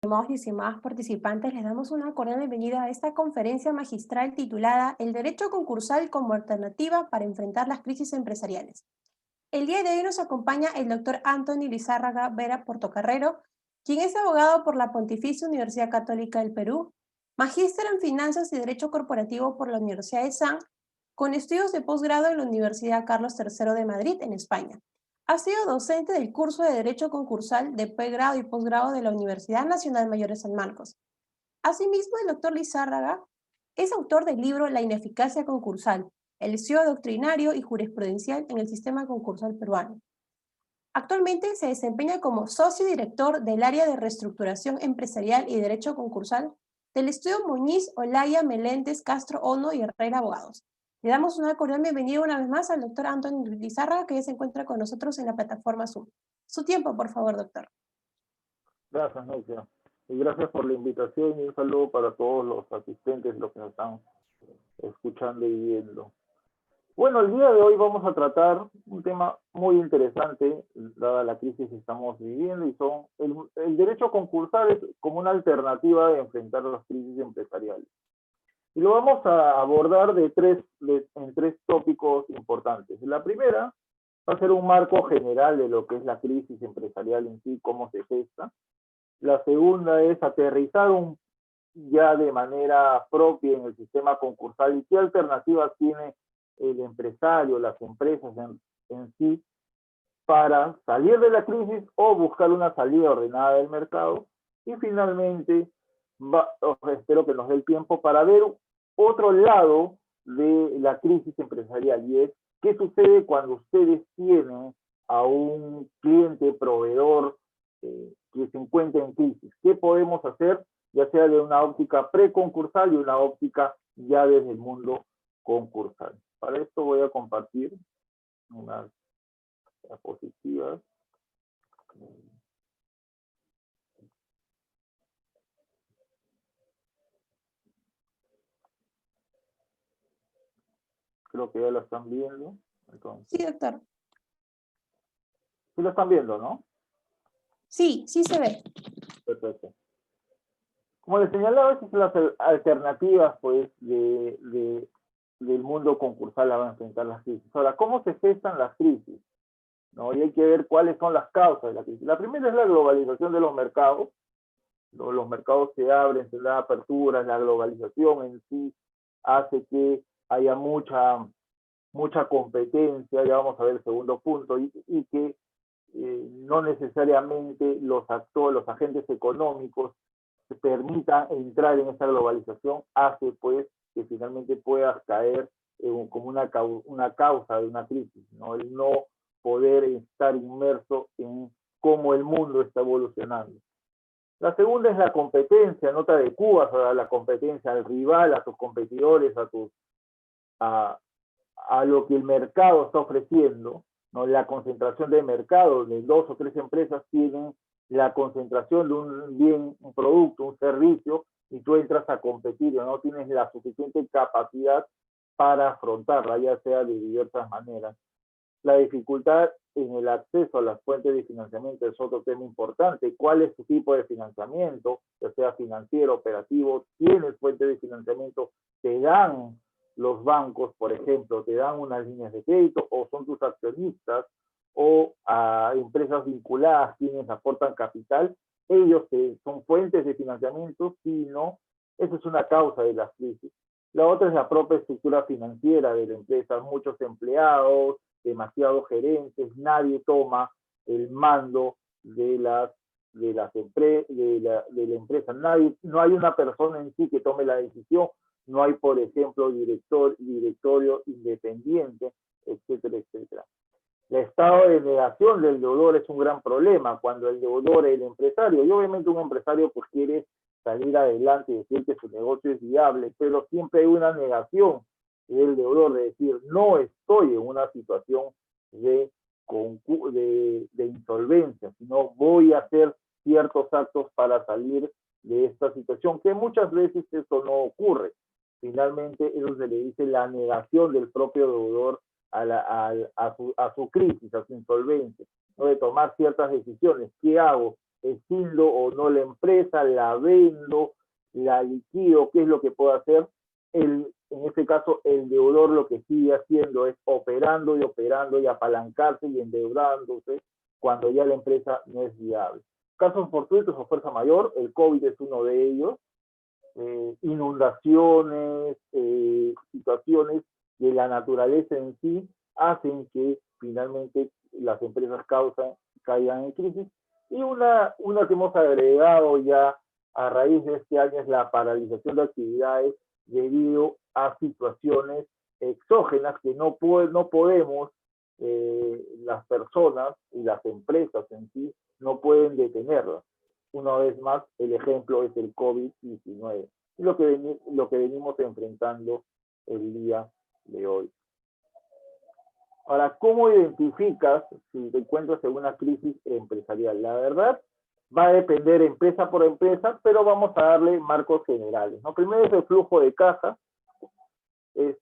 Estimados y estimadas participantes, les damos una cordial bienvenida a esta conferencia magistral titulada El derecho concursal como alternativa para enfrentar las crisis empresariales. El día de hoy nos acompaña el doctor Anthony Lizárraga Vera Portocarrero, quien es abogado por la Pontificia Universidad Católica del Perú, magíster en Finanzas y Derecho Corporativo por la Universidad de San, con estudios de posgrado en la Universidad Carlos III de Madrid, en España. Ha sido docente del curso de Derecho Concursal de pregrado y posgrado de la Universidad Nacional Mayor de San Marcos. Asimismo, el doctor Lizárraga es autor del libro La ineficacia concursal, el estudio doctrinario y jurisprudencial en el sistema concursal peruano. Actualmente se desempeña como socio director del área de reestructuración empresarial y derecho concursal del estudio Muñiz, Olaya, Meléndez, Castro, Ono y Herrera Abogados. Le damos una cordial bienvenida una vez más al doctor Antonio Lizárraga, que ya se encuentra con nosotros en la plataforma Zoom. Su tiempo, por favor, doctor. Gracias, Necia. Y gracias por la invitación y un saludo para todos los asistentes, los que nos están escuchando y viendo. Bueno, el día de hoy vamos a tratar un tema muy interesante, dada la crisis que estamos viviendo, y son el derecho concursal es como una alternativa de enfrentar las crisis empresariales. Y lo vamos a abordar en tres tópicos importantes. La primera va a ser un marco general de lo que es la crisis empresarial en sí, cómo se gesta. La segunda es aterrizar ya de manera propia en el sistema concursal y qué alternativas tiene el empresario, las empresas en sí para salir de la crisis o buscar una salida ordenada del mercado. Y finalmente, espero que nos dé el tiempo para ver otro lado de la crisis empresarial, y es qué sucede cuando ustedes tienen a un cliente, proveedor, que se encuentra en crisis. ¿Qué podemos hacer, ya sea de una óptica preconcursal y una óptica ya desde el mundo concursal? Para esto voy a compartir unas diapositivas. Creo que ya lo están viendo. Entonces, Sí, doctor. sí lo están viendo, ¿no? Sí, sí se ve. Perfecto. Como les señalaba, esas son las alternativas, pues, del mundo concursal a enfrentar las crisis. Ahora, ¿cómo se gestan las crisis? ¿No? Y hay que ver cuáles son las causas de la crisis. La primera es la globalización de los mercados. ¿No? Los mercados se abren, se da aperturas, la globalización en sí hace que haya mucha competencia, ya vamos a ver el segundo punto, y que no necesariamente los actores, los agentes económicos se permitan entrar en esta globalización, hace pues que finalmente puedas caer como una causa de una crisis, ¿no? El no poder estar inmerso en cómo el mundo está evolucionando. La segunda es la competencia, no te adecuas a la competencia, al rival, a tus competidores, a lo que el mercado está ofreciendo, ¿no? La concentración de mercado de 2 o 3 empresas tienen la concentración de un bien, un producto, un servicio, y tú entras a competir, no tienes la suficiente capacidad para afrontarla, ya sea de diversas maneras. La dificultad en el acceso a las fuentes de financiamiento es otro tema importante. ¿Cuál es tu tipo de financiamiento? Ya sea financiero, operativo, ¿tienes fuentes de financiamiento? ¿Te dan los bancos, por ejemplo, te dan unas líneas de crédito, o son tus accionistas, o a empresas vinculadas quienes aportan capital? Ellos son fuentes de financiamiento, sí, no. Esa es una causa de las crisis. La otra es la propia estructura financiera de la empresa, muchos empleados, demasiados gerentes, nadie toma el mando de la empresa, no hay una persona en sí que tome la decisión, no hay, por ejemplo, directorio independiente, etcétera, etcétera. El estado de negación del deudor es un gran problema cuando el deudor es el empresario, y obviamente un empresario pues quiere salir adelante y decir que su negocio es viable, pero siempre hay una negación del deudor de decir, no estoy en una situación de insolvencia, sino voy a hacer ciertos actos para salir de esta situación, que muchas veces eso no ocurre. Finalmente, eso se le dice la negación del propio deudor a su crisis, a su insolvencia, ¿no? De tomar ciertas decisiones. ¿Qué hago? escindo o no la empresa, la vendo, la liquido, ¿qué es lo que puedo hacer? En este caso, el deudor lo que sigue haciendo es operando y apalancarse y endeudándose cuando ya la empresa no es viable. Casos fortuitos o fuerza mayor, el COVID es uno de ellos, inundaciones, situaciones de la naturaleza en sí hacen que finalmente las empresas caigan en crisis. Y una que hemos agregado ya a raíz de este año es la paralización de actividades debido a situaciones exógenas que no podemos, las personas y las empresas en sí no pueden detenerlas. Una vez más, el ejemplo es el COVID-19, y lo que venimos enfrentando el día de hoy. Ahora, ¿cómo identificas si te encuentras en una crisis empresarial? La verdad, va a depender empresa por empresa, pero vamos a darle marcos generales, ¿no? Primero es el flujo de caja.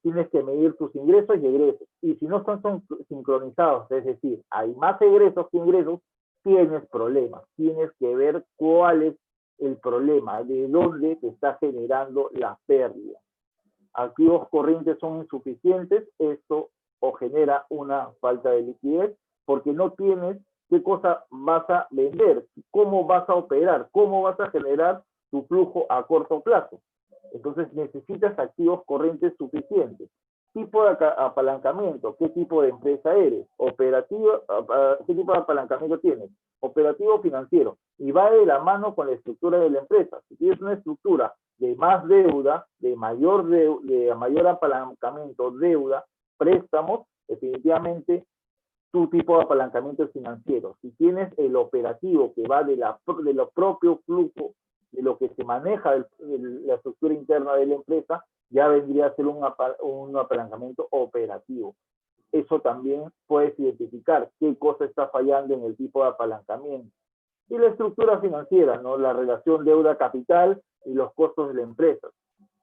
Tienes que medir tus ingresos y egresos. Y si no son sincronizados, es decir, hay más egresos que ingresos, tienes problemas. Tienes que ver cuál es el problema, de dónde te está generando la pérdida. Activos corrientes son insuficientes, esto o genera una falta de liquidez, porque no tienes qué cosa vas a vender, cómo vas a operar, cómo vas a generar tu flujo a corto plazo. Entonces necesitas activos corrientes suficientes. Tipo de apalancamiento, ¿qué tipo de empresa eres? Operativo, ¿qué tipo de apalancamiento tienes? Operativo financiero. Y va de la mano con la estructura de la empresa. Si tienes una estructura de más deuda, de mayor apalancamiento, deuda, préstamos, definitivamente tu tipo de apalancamiento es financiero. Si tienes el operativo que va de lo propio flujo, de lo que se maneja la estructura interna de la empresa, ya vendría a ser un apalancamiento operativo. Eso también puedes identificar qué cosa está fallando en el tipo de apalancamiento. Y la estructura financiera, ¿no? La relación deuda-capital y los costos de la empresa.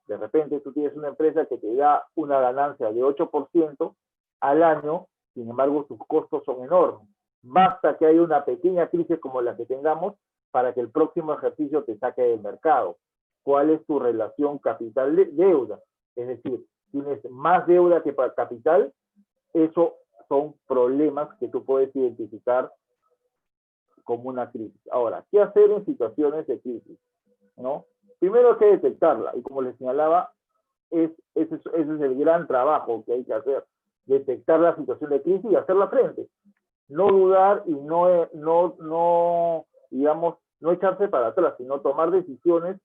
De repente tú tienes una empresa que te da una ganancia de 8% al año, sin embargo sus costos son enormes. Basta que haya una pequeña crisis como la que tengamos para que el próximo ejercicio te saque del mercado. ¿Cuál es tu relación capital-deuda? Es decir, tienes más deuda que capital, eso son problemas que tú puedes identificar como una crisis. Ahora, ¿qué hacer en situaciones de crisis? ¿No? Primero hay que detectarla, y como les señalaba, ese es el gran trabajo que hay que hacer, detectar la situación de crisis y hacerla frente. No dudar y digamos, no echarse para atrás, sino tomar decisiones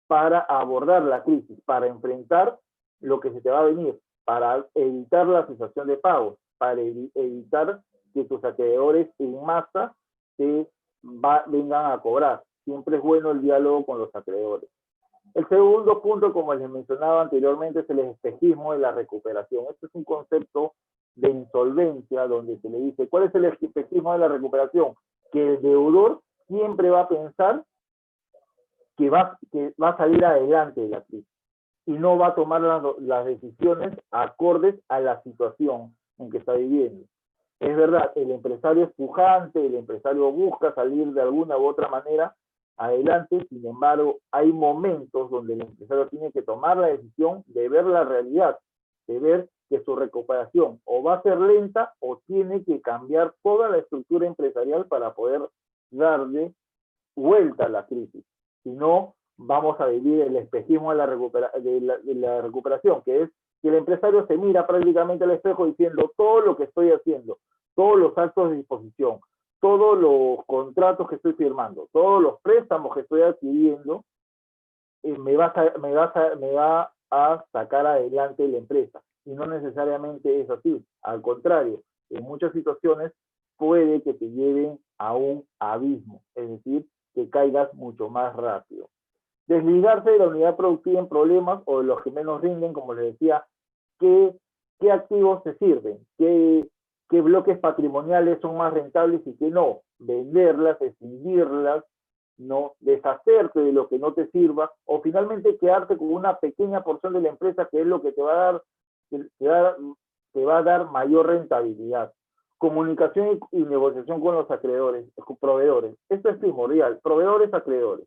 para abordar la crisis, para enfrentar lo que se te va a venir, para evitar la cesación de pagos, para evitar que tus acreedores en masa vengan a cobrar. Siempre es bueno el diálogo con los acreedores. El segundo punto, como les mencionaba anteriormente, es el espejismo de la recuperación. Este es un concepto de insolvencia donde se le dice, ¿cuál es el espejismo de la recuperación? Que el deudor siempre va a pensar que va a salir adelante de la crisis y no va a tomar las decisiones acordes a la situación en que está viviendo. Es verdad, el empresario es pujante, el empresario busca salir de alguna u otra manera adelante, sin embargo, hay momentos donde el empresario tiene que tomar la decisión de ver la realidad, de ver que su recuperación o va a ser lenta o tiene que cambiar toda la estructura empresarial para poder darle vuelta a la crisis. Si no, vamos a vivir el espejismo de la recuperación, que es que el empresario se mira prácticamente al espejo diciendo todo lo que estoy haciendo, todos los actos de disposición, todos los contratos que estoy firmando, todos los préstamos que estoy adquiriendo, me va a sacar adelante la empresa. Y no necesariamente es así. Al contrario, en muchas situaciones puede que te lleven a un abismo, es decir, que caigas mucho más rápido. Desligarse de la unidad productiva en problemas o de los que menos rinden, como les decía, ¿qué activos te sirven? ¿Qué bloques patrimoniales son más rentables y qué no? Venderlas, extinguirlas, no deshacerte de lo que no te sirva, o finalmente quedarte con una pequeña porción de la empresa que es lo que te va a dar mayor rentabilidad. Comunicación y negociación con los acreedores, con proveedores. Esto es primordial. Proveedores, acreedores.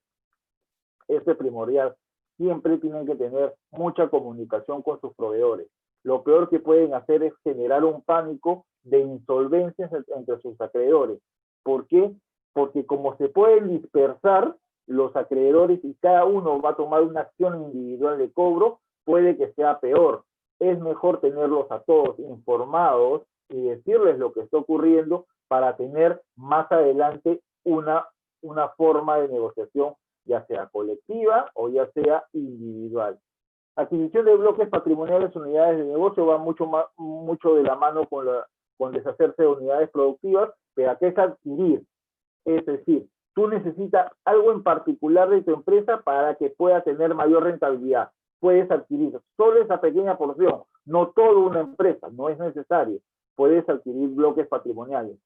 Esto es primordial. Siempre tienen que tener mucha comunicación con sus proveedores. Lo peor que pueden hacer es generar un pánico de insolvencias entre sus acreedores. ¿Por qué? Porque como se pueden dispersar los acreedores y cada uno va a tomar una acción individual de cobro, puede que sea peor. Es mejor tenerlos a todos informados y decirles lo que está ocurriendo para tener más adelante una forma de negociación, ya sea colectiva o ya sea individual. Adquisición de bloques patrimoniales, unidades de negocio, va mucho de la mano con deshacerse de unidades productivas, pero ¿qué es adquirir? Es decir, tú necesitas algo en particular de tu empresa para que pueda tener mayor rentabilidad. Puedes adquirir solo esa pequeña porción, no toda una empresa, no es necesario. Puedes adquirir bloques patrimoniales,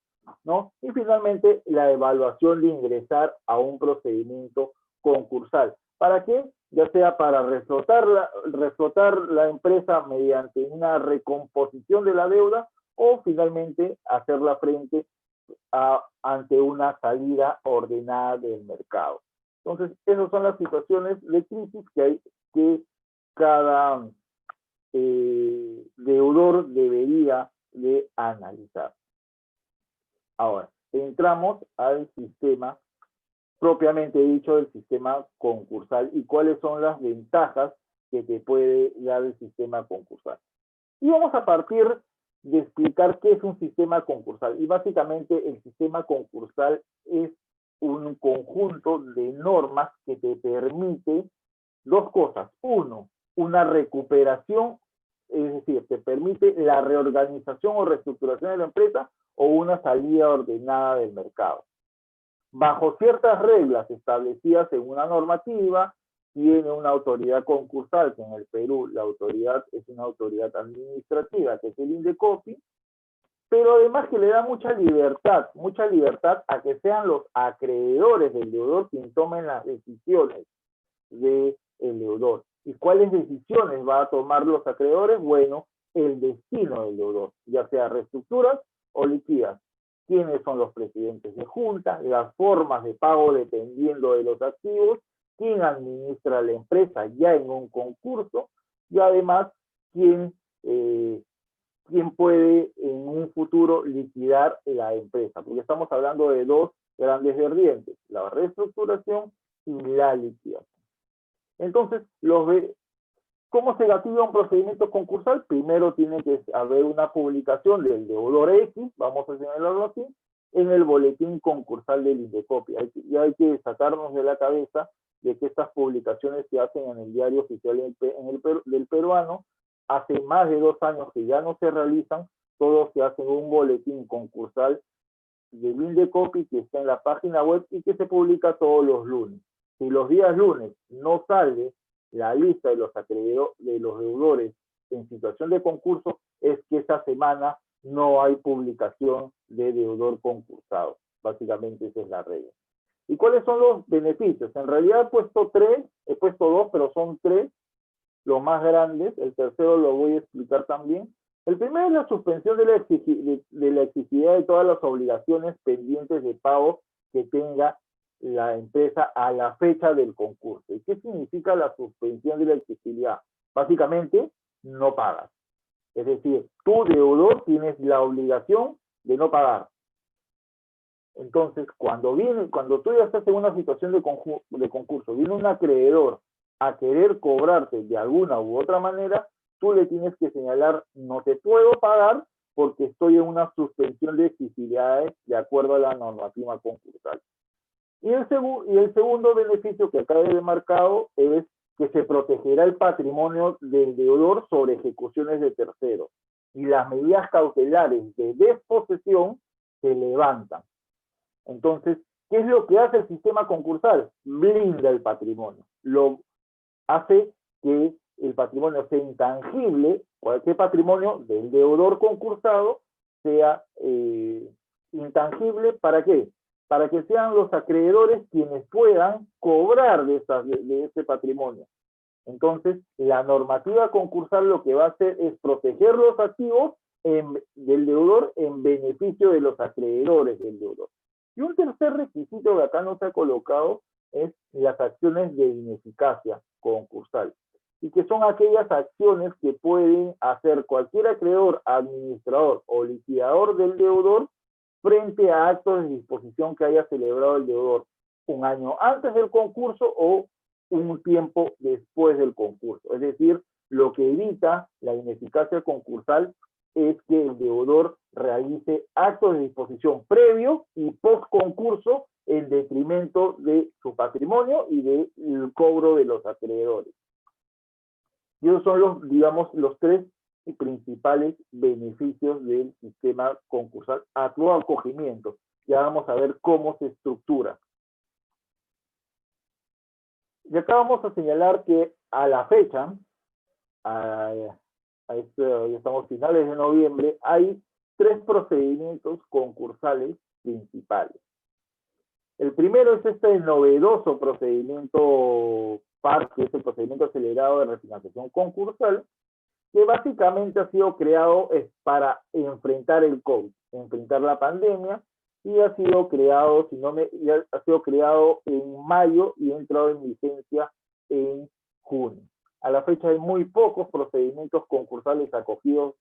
¿no? Y finalmente, la evaluación de ingresar a un procedimiento concursal. ¿Para qué? Ya sea para reflotar la empresa mediante una recomposición de la deuda o finalmente hacerla frente ante una salida ordenada del mercado. Entonces, esas son las situaciones de crisis que cada deudor debería de analizar. Ahora, entramos al sistema propiamente dicho del sistema concursal y cuáles son las ventajas que te puede dar el sistema concursal. Y vamos a partir de explicar qué es un sistema concursal. Y básicamente el sistema concursal es un conjunto de normas que te permite dos cosas. Uno, una recuperación, es decir, te permite la reorganización o reestructuración de la empresa o una salida ordenada del mercado. Bajo ciertas reglas establecidas en una normativa, tiene una autoridad concursal, que en el Perú la autoridad es una autoridad administrativa, que es el INDECOPI, pero además que le da mucha libertad a que sean los acreedores del deudor quien tomen las decisiones del deudor. ¿Y cuáles decisiones va a tomar los acreedores? Bueno, el destino del deudor, ya sea reestructuras o liquidas. Quiénes son los presidentes de junta, las formas de pago dependiendo de los activos, quién administra la empresa ya en un concurso y además quién puede en un futuro liquidar la empresa, porque estamos hablando de dos grandes vertientes, la reestructuración y la liquidación. Entonces, ¿cómo se gatilla un procedimiento concursal? Primero tiene que haber una publicación del deudor X, vamos a señalarlo así, en el boletín concursal del INDECOPI. Y hay que sacarnos de la cabeza de que estas publicaciones se hacen en el diario oficial del peruano. Hace más de 2 años que ya no se realizan, todo se hace en un boletín concursal del INDECOPI que está en la página web y que se publica todos los lunes. Si los días lunes no sale la lista de los deudores en situación de concurso, es que esa semana no hay publicación de deudor concursado. Básicamente esa es la regla. ¿Y cuáles son los beneficios? En realidad he puesto 2, pero son 3 los más grandes. El tercero lo voy a explicar también. El primero es la suspensión de la exigibilidad de todas las obligaciones pendientes de pago que tenga la empresa a la fecha del concurso. ¿Y qué significa la suspensión de la exigibilidad? Básicamente, no pagas. Es decir, tu deudor tienes la obligación de no pagar. Entonces, cuando tú ya estás en una situación de concurso, viene un acreedor a querer cobrarte de alguna u otra manera, tú le tienes que señalar, no te puedo pagar porque estoy en una suspensión de exigibilidades de acuerdo a la normativa concursal. Y el segundo beneficio que acá he demarcado es que se protegerá el patrimonio del deudor sobre ejecuciones de terceros. Y las medidas cautelares de desposesión se levantan. Entonces, ¿qué es lo que hace el sistema concursal? Blinda el patrimonio. Lo hace que el patrimonio sea intangible, cualquier patrimonio del deudor concursado sea intangible. ¿Para qué? Para que sean los acreedores quienes puedan cobrar de ese patrimonio. Entonces, la normativa concursal lo que va a hacer es proteger los activos del deudor en beneficio de los acreedores del deudor. Y un tercer requisito que acá no se ha colocado es las acciones de ineficacia concursal, y que son aquellas acciones que pueden hacer cualquier acreedor, administrador o liquidador del deudor frente a actos de disposición que haya celebrado el deudor un año antes del concurso o un tiempo después del concurso. Es decir, lo que evita la ineficacia concursal es que el deudor realice actos de disposición previo y post concurso en detrimento de su patrimonio y del cobro de los acreedores. Y esos son los, digamos, los tres principales beneficios del sistema concursal a tu acogimiento. Ya vamos a ver cómo se estructura. Y acá vamos a señalar que a la fecha, ya estamos finales de noviembre, hay 3 procedimientos concursales principales. El primero es este novedoso procedimiento PAR, que es el procedimiento acelerado de refinanciación concursal, que básicamente ha sido creado para enfrentar el COVID, enfrentar la pandemia, y ha sido creado, ha sido creado en mayo y ha entrado en vigencia en junio. A la fecha hay muy pocos procedimientos concursales acogidos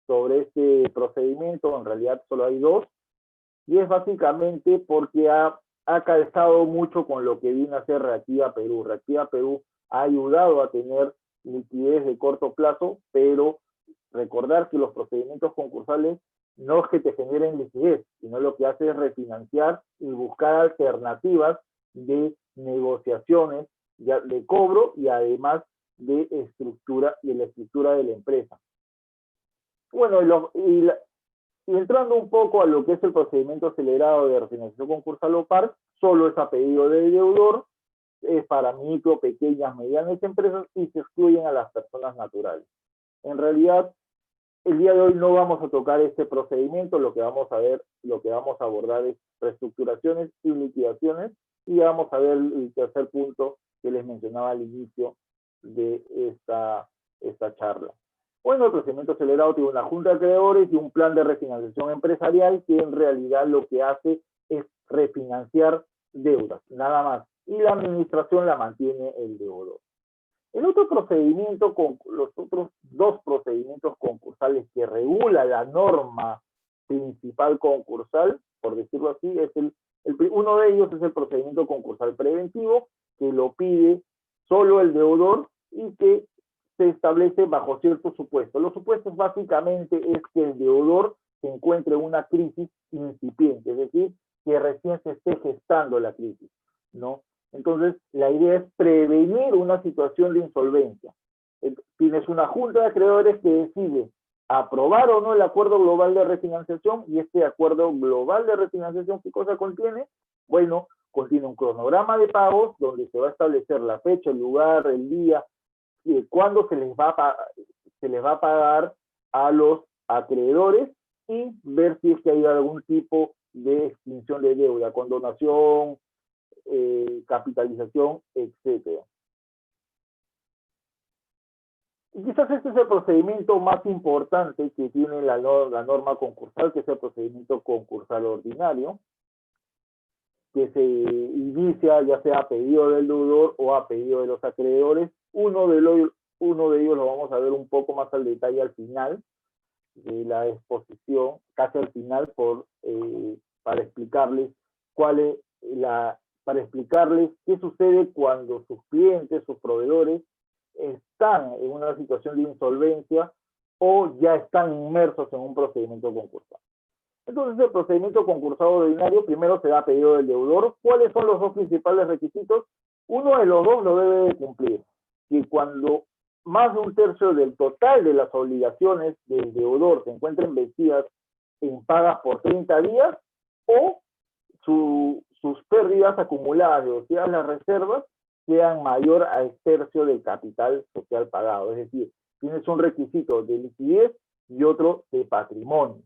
sobre este procedimiento, en realidad solo hay 2, y es básicamente porque ha calzado mucho con lo que viene a ser Reactiva Perú. Reactiva Perú ha ayudado a tener liquidez de corto plazo, pero recordar que los procedimientos concursales no es que te generen liquidez, sino lo que hace es refinanciar y buscar alternativas de negociaciones de cobro y además de estructura y la estructura de la empresa. Bueno, y entrando un poco a lo que es el procedimiento acelerado de refinanciación concursal o PAR, solo es a pedido del deudor, es para micro, pequeñas, medianas empresas y se excluyen a las personas naturales. En realidad, el día de hoy no vamos a tocar este procedimiento, lo que vamos a abordar es reestructuraciones y liquidaciones, y vamos a ver el tercer punto que les mencionaba al inicio de esta charla. Bueno, el procedimiento acelerado tiene una junta de acreedores y un plan de refinanciación empresarial que en realidad lo que hace es refinanciar deudas, nada más. Y la administración la mantiene el deudor. El otro procedimiento, los otros 2 procedimientos concursales que regula la norma principal concursal, por decirlo así, uno de ellos es el procedimiento concursal preventivo, que lo pide solo el deudor y que se establece bajo ciertos supuestos. Los supuestos básicamente es que el deudor se encuentre en una crisis incipiente, es decir, que recién se esté gestando la crisis, ¿no? Entonces, la idea es prevenir una situación de insolvencia. Tienes una junta de acreedores que decide aprobar o no el acuerdo global de refinanciación, y este acuerdo global de refinanciación, ¿qué cosa contiene? Bueno, contiene un cronograma de pagos donde se va a establecer la fecha, el lugar, el día, cuándo se les va a pagar a los acreedores y ver si es que hay algún tipo de extinción de deuda, condonación, capitalización, etcétera. Y quizás este es el procedimiento más importante que tiene la norma concursal, que es el procedimiento concursal ordinario, que se inicia ya sea a pedido del deudor o a pedido de los acreedores. Uno de ellos lo vamos a ver un poco más al detalle al final de la exposición, casi al final, para explicarles qué sucede cuando sus clientes, sus proveedores, están en una situación de insolvencia o ya están inmersos en un procedimiento concursal. Entonces, el procedimiento concursal ordinario primero se da a pedido del deudor. ¿Cuáles son los 2 principales requisitos? Uno de los 2 lo debe de cumplir, que cuando más de 1/3 del total de las obligaciones del deudor se encuentren vencidas en pagas por 30 días o sus pérdidas acumuladas de las reservas sean mayor a 1/3 del capital social pagado. Es decir, tienes un requisito de liquidez y otro de patrimonio.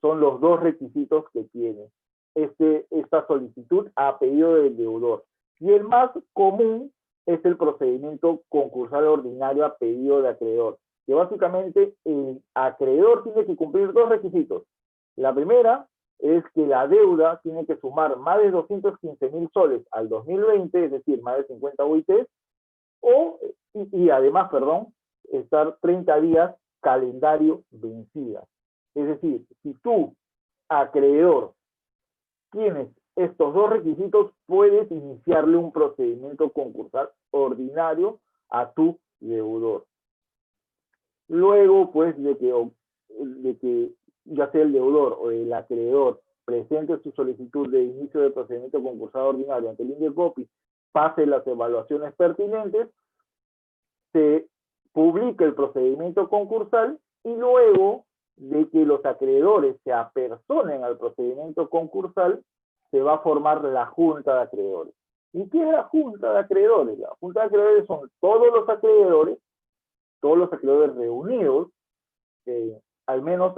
Son los 2 requisitos que tiene esta solicitud a pedido del deudor. Y el más común es el procedimiento concursal ordinario a pedido de acreedor, que básicamente el acreedor tiene que cumplir dos requisitos. La primera es que la deuda tiene que sumar más de 215.000 soles al 2020, es decir, más de 50 UITs, y además, perdón, estar 30 días calendario vencida. Es decir, si tú, acreedor, tienes estos dos requisitos, puedes iniciarle un procedimiento concursal ordinario a tu deudor. Luego, pues, de que ya sea el deudor o el acreedor presente su solicitud de inicio del procedimiento concursal ordinario ante el INDECOPI, pase las evaluaciones pertinentes, se publica el procedimiento concursal y luego de que los acreedores se apersonen al procedimiento concursal, se va a formar la Junta de Acreedores. ¿Y qué es la Junta de Acreedores? La Junta de Acreedores son todos los acreedores reunidos, al menos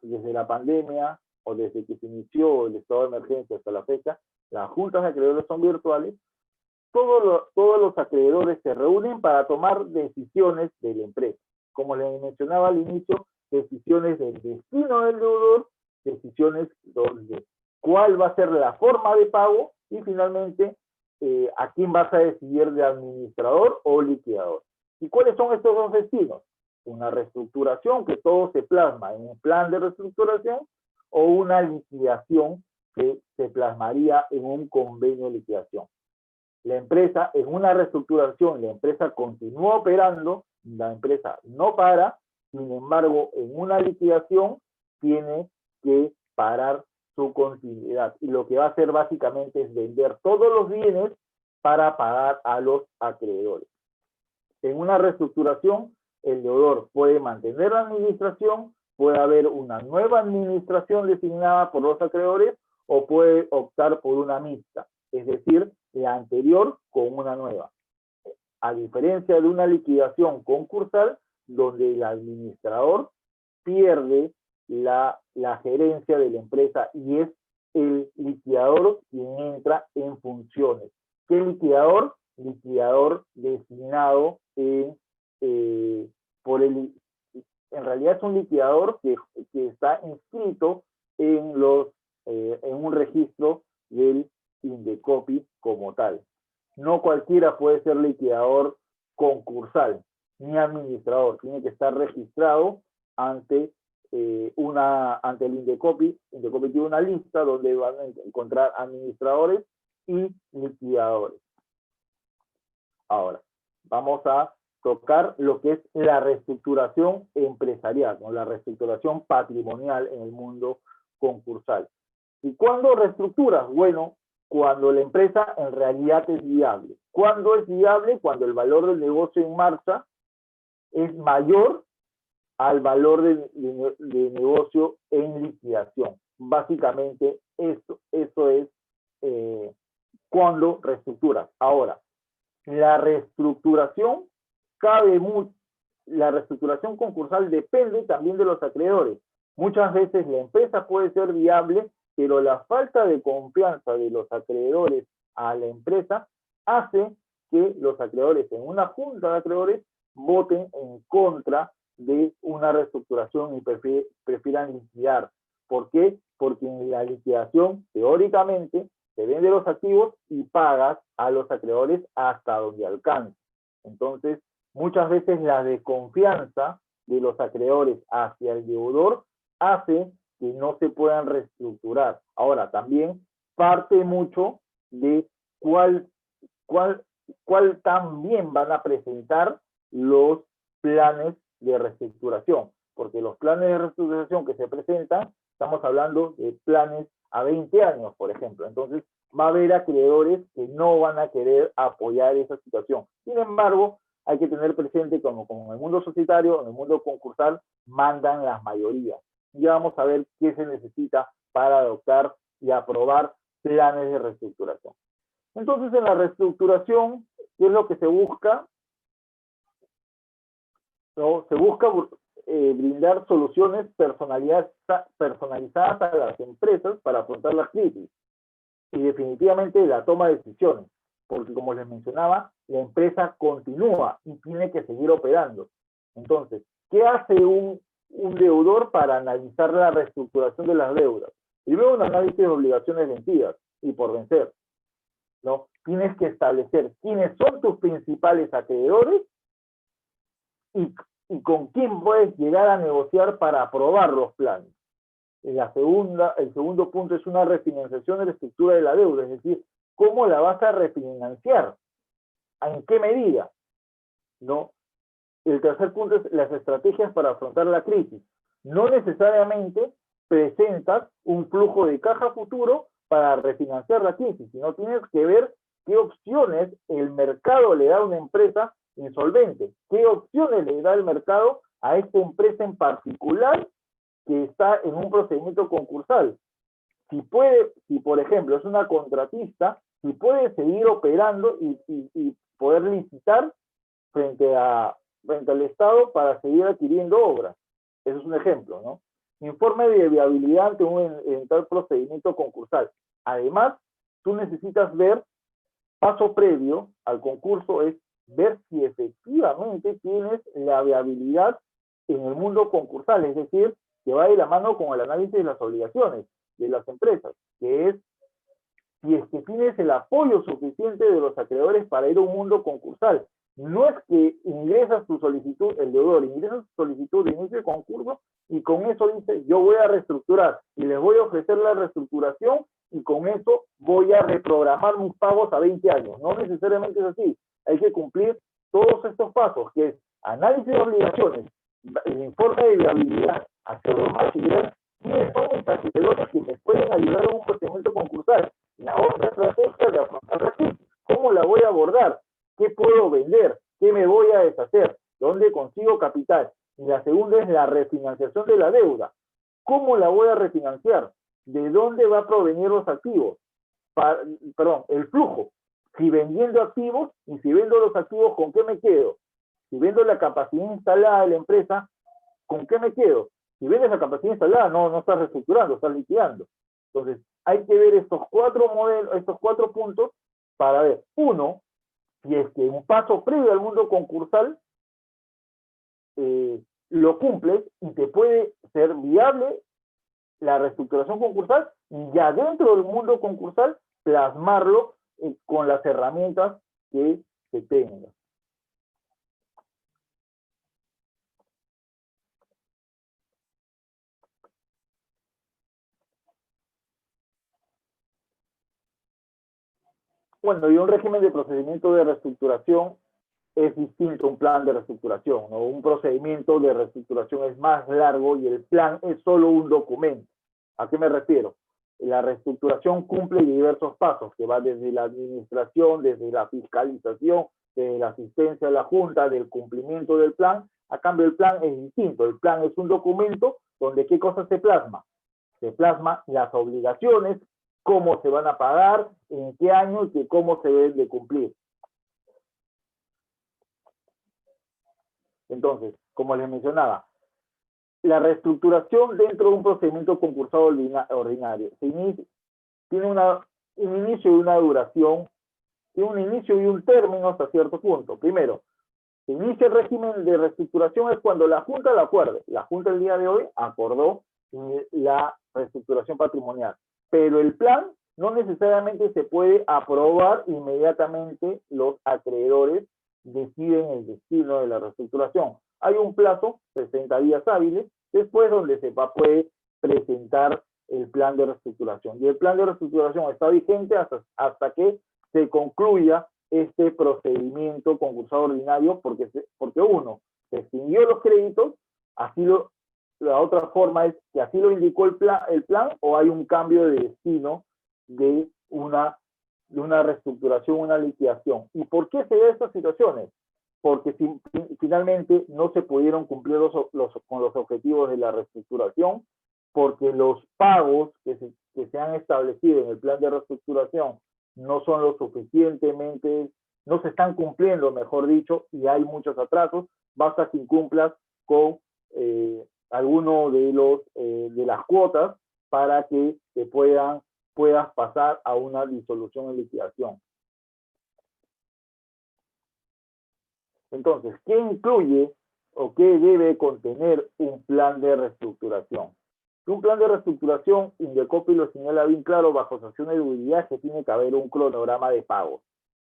desde la pandemia o desde que se inició el estado de emergencia hasta la fecha, las juntas de acreedores son virtuales. Todos los acreedores se reúnen para tomar decisiones de la empresa. Como les mencionaba al inicio, decisiones del destino del deudor, decisiones de cuál va a ser la forma de pago y finalmente a quién vas a decidir de administrador o liquidador. ¿Y cuáles son estos dos destinos? Una reestructuración, que todo se plasma en un plan de reestructuración, o una liquidación que se plasmaría en un convenio de liquidación. La empresa, en una reestructuración, la empresa continúa operando, la empresa no para, sin embargo, en una liquidación tiene que parar su continuidad. Y lo que va a hacer básicamente es vender todos los bienes para pagar a los acreedores. En una reestructuración, el deudor puede mantener la administración, puede haber una nueva administración designada por los acreedores o puede optar por una mixta, es decir, la anterior con una nueva. A diferencia de una liquidación concursal, donde el administrador pierde la gerencia de la empresa y es el liquidador quien entra en funciones. ¿Qué liquidador? Liquidador designado en realidad es un liquidador que está inscrito en un registro del INDECOPI como tal. No cualquiera puede ser liquidador concursal ni administrador, tiene que estar registrado ante el INDECOPI. INDECOPI tiene una lista donde van a encontrar administradores y liquidadores. Ahora, vamos a tocar lo que es la reestructuración empresarial, ¿no? La reestructuración patrimonial en el mundo concursal. ¿Y cuándo reestructuras? Bueno, cuando la empresa en realidad es viable. ¿Cuándo es viable? Cuando el valor del negocio en marcha es mayor al valor de negocio en liquidación. Básicamente, eso es cuando reestructuras. Ahora, la reestructuración la reestructuración concursal depende también de los acreedores. Muchas veces la empresa puede ser viable, pero la falta de confianza de los acreedores a la empresa hace que los acreedores en una junta de acreedores voten en contra de una reestructuración y prefieran liquidar. ¿Por qué? Porque en la liquidación, teóricamente, se venden los activos y pagas a los acreedores hasta donde alcance. Entonces, muchas veces la desconfianza de los acreedores hacia el deudor hace que no se puedan reestructurar. Ahora, también parte mucho de cuál también van a presentar los planes de reestructuración, porque los planes de reestructuración que se presentan, estamos hablando de planes a 20 años, por ejemplo. Entonces, va a haber acreedores que no van a querer apoyar esa situación. Sin embargo, hay que tener presente como en el mundo societario, en el mundo concursal, mandan las mayorías. Y vamos a ver qué se necesita para adoptar y aprobar planes de reestructuración. Entonces, en la reestructuración, ¿qué es lo que se busca? ¿No? Se busca brindar soluciones personalizadas a las empresas para afrontar las crisis. Y definitivamente la toma de decisiones, porque como les mencionaba, la empresa continúa y tiene que seguir operando. Entonces, ¿qué hace un deudor para analizar la reestructuración de las deudas? Primero, un análisis de obligaciones vencidas y por vencer, ¿no? Tienes que establecer quiénes son tus principales acreedores y, y con quién puedes llegar a negociar para aprobar los planes. El segundo punto es una refinanciación de la estructura de la deuda, es decir, ¿cómo la vas a refinanciar? ¿En qué medida? ¿No? El tercer punto es las estrategias para afrontar la crisis. No necesariamente presentas un flujo de caja futuro para refinanciar la crisis, sino tienes que ver qué opciones el mercado le da a una empresa insolvente, qué opciones le da el mercado a esta empresa en particular que está en un procedimiento concursal. Si por ejemplo es una contratista, si puede seguir operando y poder licitar frente al Estado para seguir adquiriendo obras. Eso es un ejemplo, ¿no? Informe de viabilidad ante un eventual procedimiento concursal. Además, tú necesitas ver, paso previo al concurso, es ver si efectivamente tienes la viabilidad en el mundo concursal, es decir, que va de la mano con el análisis de las obligaciones de las empresas, que es si es que tienes el apoyo suficiente de los acreedores para ir a un mundo concursal. No es que ingresas tu solicitud, el deudor ingresa tu solicitud de inicio de concurso y con eso dice, yo voy a reestructurar y les voy a ofrecer la reestructuración y con eso voy a reprogramar mis pagos a 20 años. No necesariamente es así. Hay que cumplir todos estos pasos, que es análisis de obligaciones, el informe de viabilidad, hacia los materiales, quiénes son mis acreedores que me pueden ayudar a un procedimiento concursal. La otra estrategia de afrontar la crisis, ¿cómo la voy a abordar? ¿Qué puedo vender? ¿Qué me voy a deshacer? ¿Dónde consigo capital? Y la segunda es la refinanciación de la deuda. ¿Cómo la voy a refinanciar? ¿De dónde va a provenir los activos? El flujo. Si vendiendo activos, y si vendo los activos, ¿con qué me quedo? Si vendo la capacidad instalada de la empresa, ¿con qué me quedo? Si vendes la capacidad instalada, no estás reestructurando, estás liquidando. Entonces, hay que ver estos cuatro puntos para ver, uno, si es que un paso previo al mundo concursal lo cumples y te puede ser viable la reestructuración concursal y ya dentro del mundo concursal plasmarlo con las herramientas que se tengan. Bueno, y un régimen de procedimiento de reestructuración es distinto a un plan de reestructuración, ¿no? Un procedimiento de reestructuración es más largo y el plan es solo un documento. ¿A qué me refiero? La reestructuración cumple diversos pasos, que va desde la administración, desde la fiscalización, desde la asistencia a la Junta, del cumplimiento del plan. A cambio, el plan es distinto. El plan es un documento donde ¿qué cosa se plasma? Se plasma las obligaciones, cómo se van a pagar, en qué año y cómo se deben de cumplir. Entonces, como les mencionaba, la reestructuración dentro de un procedimiento concursado ordinario tiene un inicio y una duración, tiene un inicio y un término hasta cierto punto. Primero, se inicia el régimen de reestructuración es cuando la Junta lo acuerde. La Junta el día de hoy acordó la reestructuración patrimonial, pero el plan no necesariamente se puede aprobar inmediatamente. Los acreedores deciden el destino de la reestructuración. Hay un plazo, 60 días hábiles, después donde se puede presentar el plan de reestructuración. Y el plan de reestructuración está vigente hasta que se concluya este procedimiento concursado ordinario, porque uno, se extinguió los créditos, la otra forma es que así lo indicó el plan o hay un cambio de destino de una reestructuración, una liquidación. ¿Y por qué se dan estas situaciones? Porque finalmente no se pudieron cumplir con los objetivos de la reestructuración, porque los pagos que se han establecido en el plan de reestructuración no son lo suficientemente, no se están cumpliendo, mejor dicho, y hay muchos atrasos. Basta que incumplas con alguno de las cuotas para que puedas pasar a una disolución en liquidación. Entonces, ¿qué incluye o qué debe contener un plan de reestructuración? Un plan de reestructuración, Indecopi lo señala bien claro, bajo sanción de nulidad, que tiene que haber un cronograma de pagos,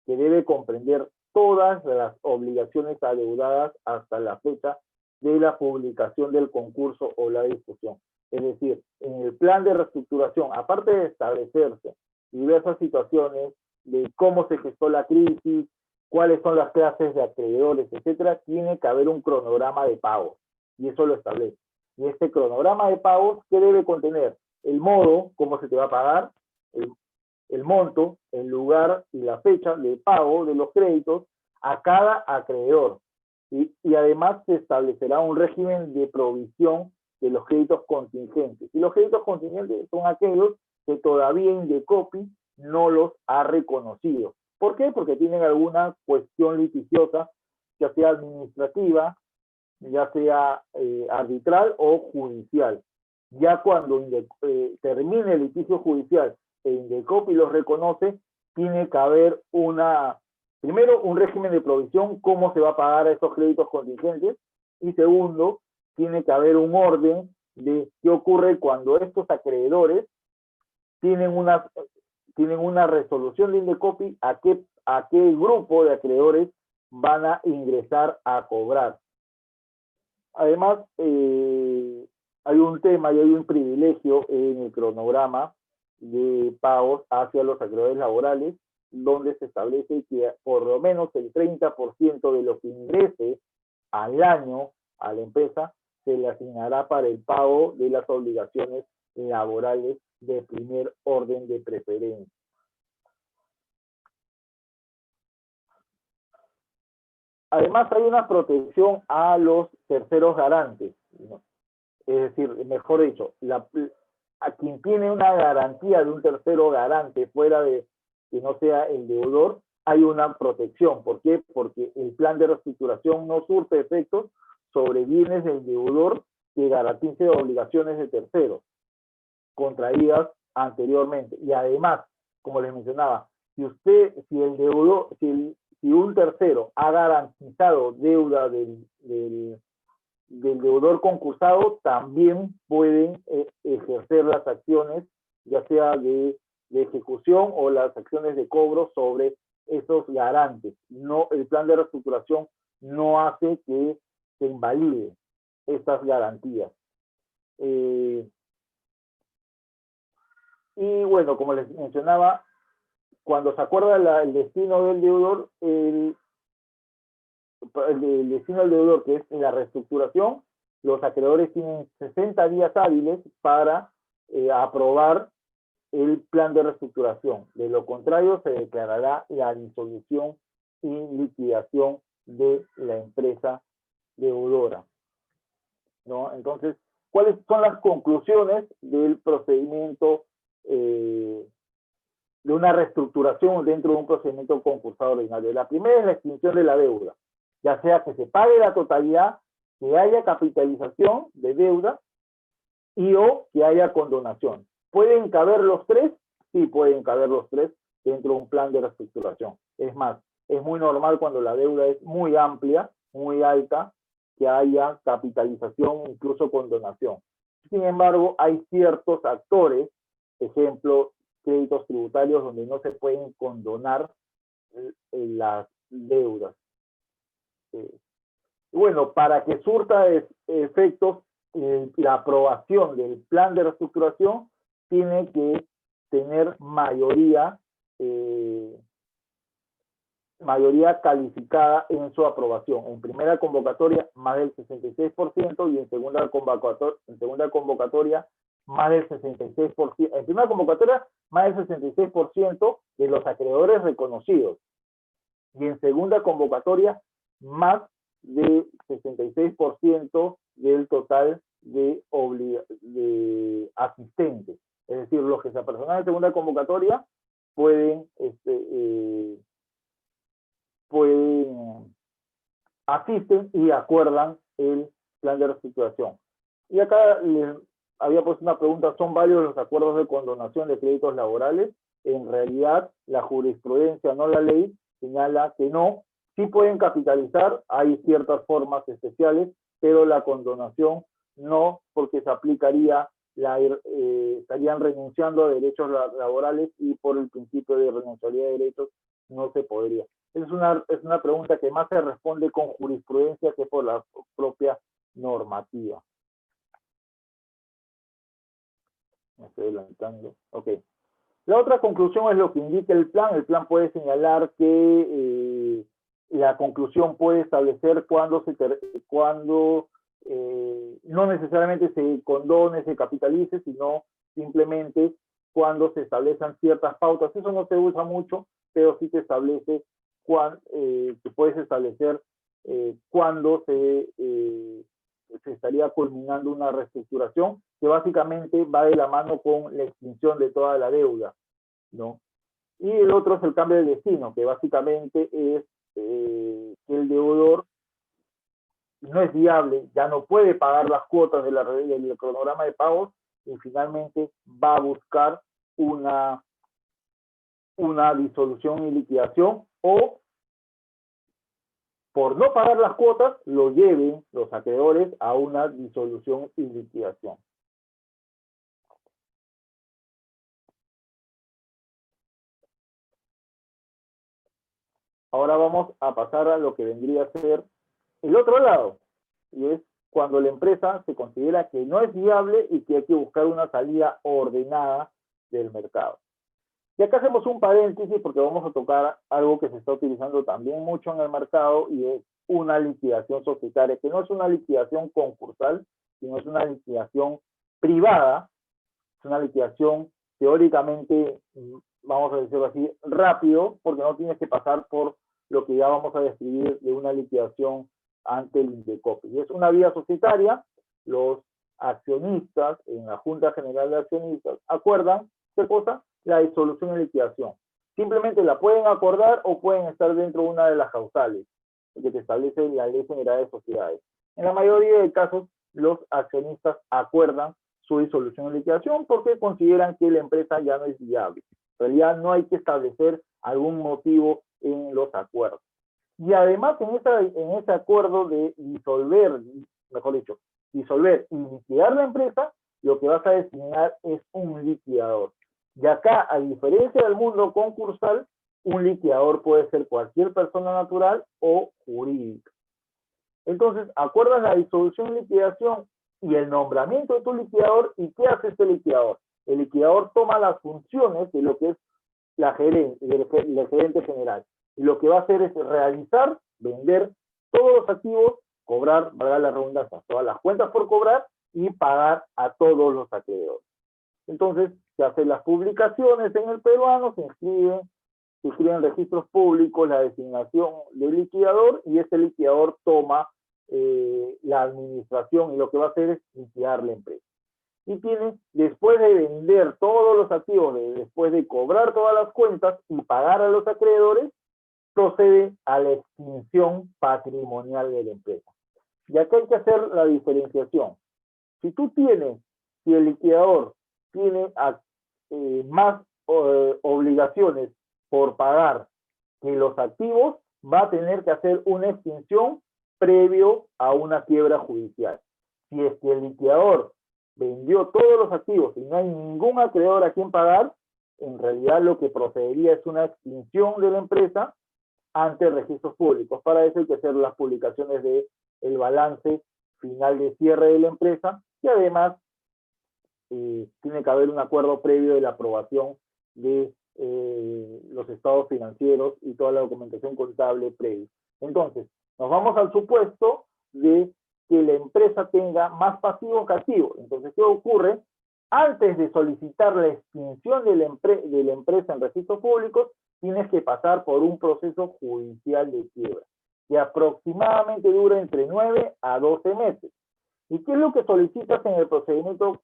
que debe comprender todas las obligaciones adeudadas hasta la fecha de la publicación del concurso o la discusión. Es decir, en el plan de reestructuración, aparte de establecerse diversas situaciones de cómo se gestó la crisis, cuáles son las clases de acreedores, etcétera, tiene que haber un cronograma de pagos, y eso lo establece. Y este cronograma de pagos, ¿qué debe contener? El modo, cómo se te va a pagar, el monto, el lugar y la fecha de pago de los créditos a cada acreedor. Y además se establecerá un régimen de provisión de los créditos contingentes. Y los créditos contingentes son aquellos que todavía Indecopi no los ha reconocido. ¿Por qué? Porque tienen alguna cuestión litigiosa, ya sea administrativa, ya sea arbitral o judicial. Ya cuando termine el litigio judicial e Indecopi los reconoce, tiene que haber primero, un régimen de provisión, cómo se va a pagar a estos créditos contingentes, y segundo, tiene que haber un orden de qué ocurre cuando estos acreedores tienen una resolución de Indecopi, a qué grupo de acreedores van a ingresar a cobrar. Además, hay un tema y hay un privilegio en el cronograma de pagos hacia los acreedores laborales, donde se establece que por lo menos el 30% de lo que ingrese al año a la empresa se le asignará para el pago de las obligaciones laborales de primer orden de preferencia. Además, hay una protección a los terceros garantes, ¿no? Es decir, mejor dicho, a quien tiene una garantía de un tercero garante fuera de que no sea el deudor, hay una protección. ¿Por qué? Porque el plan de reestructuración no surte efectos sobre bienes del deudor que garantice obligaciones de terceros contraídas anteriormente. Y además, como les mencionaba, si un tercero ha garantizado deuda del deudor concursado, también pueden ejercer las acciones, ya sea de ejecución o las acciones de cobro sobre esos garantes. No, el plan de reestructuración no hace que se invalide estas garantías. Y bueno, como les mencionaba, cuando se acuerda el destino del deudor, el destino del deudor, que es la reestructuración, los acreedores tienen 60 días hábiles para aprobar el plan de reestructuración. De lo contrario, se declarará la disolución y liquidación de la empresa deudora, ¿no? Entonces, ¿cuáles son las conclusiones del procedimiento de una reestructuración dentro de un procedimiento concursado ordinario? La primera es la extinción de la deuda, ya sea que se pague la totalidad, que haya capitalización de deuda o que haya condonación. ¿Pueden caber los tres? Sí, pueden caber los tres dentro de un plan de reestructuración. Es más, es muy normal cuando la deuda es muy amplia, muy alta, que haya capitalización, incluso condonación. Sin embargo, hay ciertos actores, ejemplo, créditos tributarios, donde no se pueden condonar las deudas. Bueno, para que surta efectos la aprobación del plan de reestructuración, tiene que tener mayoría calificada en su aprobación. En primera convocatoria, más del 66%, y en segunda convocatoria, más del 66%. En primera convocatoria, más del 66% de los acreedores reconocidos. Y en segunda convocatoria, más del 66% del total de asistentes. Es decir, los que se apersonan en segunda convocatoria pueden asisten y acuerdan el plan de reestructuración. Y acá les había puesto una pregunta: ¿son válidos los acuerdos de condonación de créditos laborales? En realidad, la jurisprudencia, no la ley, señala que no, Sí pueden capitalizar, hay ciertas formas especiales, pero la condonación no, porque se aplicaría, estarían renunciando a derechos laborales y por el principio de renunciabilidad de derechos no se podría. Es una pregunta que más se responde con jurisprudencia que por la propia normativa. Me estoy adelantando. Ok. La otra conclusión es lo que indica el plan. El plan puede señalar que la conclusión puede establecer cuando no necesariamente se condone, se capitalice, sino simplemente cuando se establezcan ciertas pautas. Eso no se usa mucho, pero sí se establece que puedes establecer cuándo se estaría culminando una reestructuración que básicamente va de la mano con la extinción de toda la deuda, ¿no? Y el otro es el cambio de destino, que básicamente es que el deudor no es viable, ya no puede pagar las cuotas del cronograma de pagos y finalmente va a buscar una disolución y liquidación, o por no pagar las cuotas lo lleven los acreedores a una disolución y liquidación. Ahora vamos a pasar a lo que vendría a ser el otro lado, y es cuando la empresa se considera que no es viable y que hay que buscar una salida ordenada del mercado. Y acá hacemos un paréntesis porque vamos a tocar algo que se está utilizando también mucho en el mercado, y es una liquidación societaria, que no es una liquidación concursal, sino es una liquidación privada, es una liquidación teóricamente, vamos a decirlo así, rápido, porque no tienes que pasar por lo que ya vamos a describir de una liquidación ante el Indecopi. Y es una vía societaria. Los accionistas en la Junta General de Accionistas acuerdan, ¿qué cosa? La disolución y liquidación. Simplemente la pueden acordar o pueden estar dentro de una de las causales que te establece la Ley General de Sociedades. En la mayoría de casos, los accionistas acuerdan su disolución y liquidación porque consideran que la empresa ya no es viable. En realidad no hay que establecer algún motivo en los acuerdos. Y además en ese acuerdo de disolver, mejor dicho, disolver y liquidar la empresa, lo que vas a designar es un liquidador. Y acá, a diferencia del mundo concursal, un liquidador puede ser cualquier persona natural o jurídica. Entonces, acuerdas la disolución y liquidación y el nombramiento de tu liquidador. ¿Y qué hace este liquidador? El liquidador toma las funciones de lo que es la gerente general. Y lo que va a hacer es realizar, vender todos los activos, cobrar, valga la redundancia, todas las cuentas por cobrar y pagar a todos los acreedores. Entonces, se hacen las publicaciones en el peruano, se inscriben registros públicos la designación del liquidador, y ese liquidador toma la administración y lo que va a hacer es liquidar la empresa. Y tiene, después de vender todos los activos, después de cobrar todas las cuentas y pagar a los acreedores, procede a la extinción patrimonial de la empresa. Y acá hay que hacer la diferenciación. Si el liquidador tiene más obligaciones por pagar que los activos, va a tener que hacer una extinción previo a una quiebra judicial. Si es que el liquidador vendió todos los activos y no hay ningún acreedor a quien pagar, en realidad lo que procedería es una extinción de la empresa ante registros públicos. Para eso hay que hacer las publicaciones del balance final de cierre de la empresa, y además tiene que haber un acuerdo previo de la aprobación de los estados financieros y toda la documentación contable previa. Entonces, nos vamos al supuesto de que la empresa tenga más pasivos que activos. Entonces, ¿qué ocurre? Antes de solicitar la extinción de la empresa en registros públicos, tienes que pasar por un proceso judicial de quiebra, que aproximadamente dura entre 9 a 12 meses. ¿Y qué es lo que solicitas en el procedimiento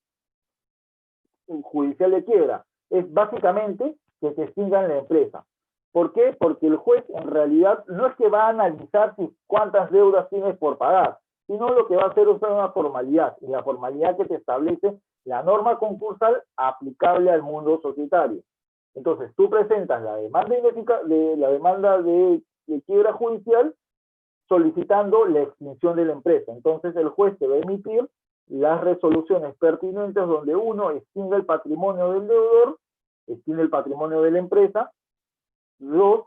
judicial de quiebra? Es básicamente que te extingan la empresa. ¿Por qué? Porque el juez en realidad no es que va a analizar cuántas deudas tienes por pagar, sino lo que va a hacer es una formalidad, y la formalidad que te establece la norma concursal aplicable al mundo societario. Entonces, tú presentas la demanda de de quiebra judicial solicitando la extinción de la empresa. Entonces el juez te va a emitir las resoluciones pertinentes donde uno extingue el patrimonio del deudor, extingue el patrimonio de la empresa, dos,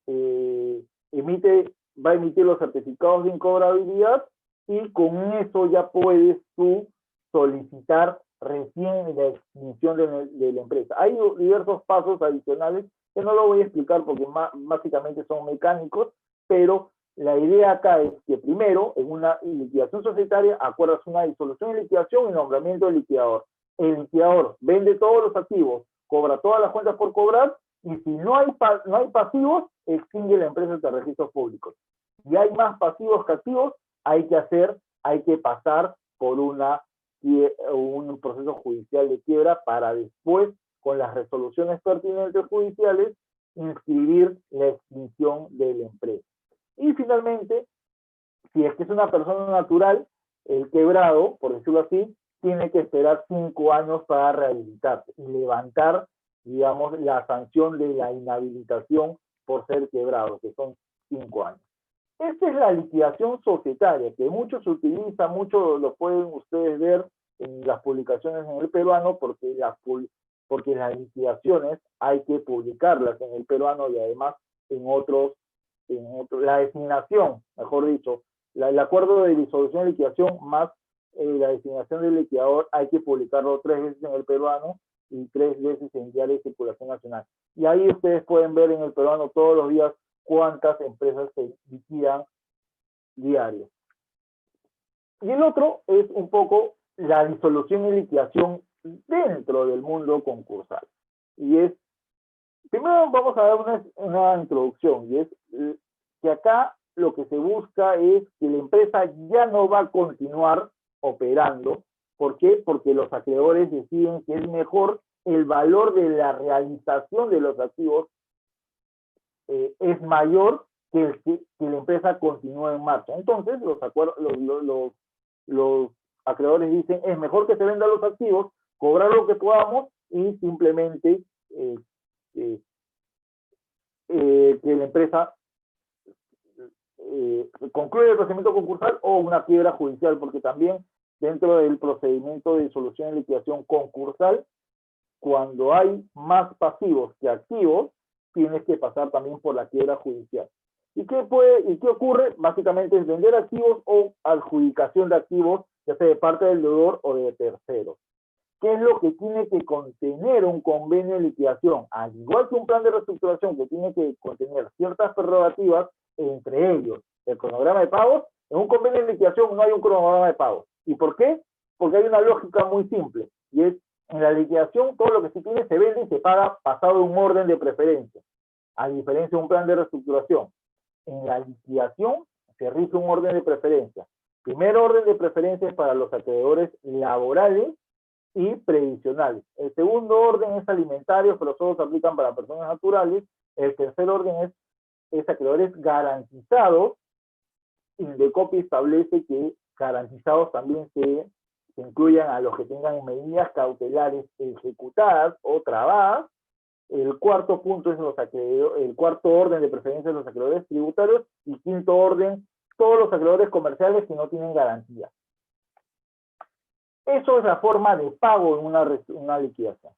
va a emitir los certificados de incobrabilidad y con eso ya puedes tú solicitar recién la extinción de la empresa. Hay diversos pasos adicionales que no lo voy a explicar porque básicamente son mecánicos, pero la idea acá es que primero, en una liquidación societaria, acuerdas una disolución y liquidación y nombramiento del liquidador. El liquidador vende todos los activos, cobra todas las cuentas por cobrar, y si no hay pasivos, extingue la empresa de registros públicos. Si hay más pasivos que activos, hay que pasar por un proceso judicial de quiebra para después, con las resoluciones pertinentes judiciales, inscribir la extinción de la empresa. Y finalmente, si es que es una persona natural, el quebrado, por decirlo así, tiene que esperar 5 años para rehabilitarse y levantar, digamos, la sanción de la inhabilitación por ser quebrado, que son 5 años. Esta es la liquidación societaria, que mucho se utiliza, mucho lo pueden ustedes ver en las publicaciones en el peruano, porque las liquidaciones hay que publicarlas en el peruano y además la designación, mejor dicho, el acuerdo de disolución y liquidación más la designación del liquidador hay que publicarlo 3 veces en el peruano y 3 veces en diario de circulación nacional. Y ahí ustedes pueden ver en el peruano todos los días cuántas empresas se liquidan diario. Y el otro es un poco la disolución y liquidación dentro del mundo concursal. Y es, primero vamos a dar una introducción, y es que acá lo que se busca es que la empresa ya no va a continuar operando. ¿Por qué? Porque los acreedores deciden que es mejor el valor de la realización de los activos es mayor que la empresa continúe en marcha. Entonces, los acreedores dicen, es mejor que se vendan los activos, cobrar lo que podamos y simplemente que la empresa concluya el procedimiento concursal o una quiebra judicial, porque también dentro del procedimiento de disolución y liquidación concursal, cuando hay más pasivos que activos, tienes que pasar también por la quiebra judicial. ¿Y qué ocurre? Básicamente es vender activos o adjudicación de activos, ya sea de parte del deudor o de terceros. ¿Qué es lo que tiene que contener un convenio de liquidación? Al igual que un plan de reestructuración que tiene que contener ciertas prerrogativas, entre ellos el cronograma de pagos, en un convenio de liquidación no hay un cronograma de pagos. ¿Y por qué? Porque hay una lógica muy simple, y es, en la liquidación todo lo que se tiene se vende y se paga pasado un orden de preferencia, a diferencia de un plan de reestructuración. En la liquidación se rige un orden de preferencia. Primer orden de preferencia es para los acreedores laborales y previsionales. El segundo orden es alimentario, pero solo se aplican para personas naturales. El tercer orden es acreedores garantizados. Indecopi establece que garantizados también se incluyan a los que tengan medidas cautelares ejecutadas o trabadas. El cuarto punto es el cuarto orden de preferencia de los acreedores tributarios, y quinto orden, todos los acreedores comerciales que no tienen garantía. Eso es la forma de pago en una liquidación.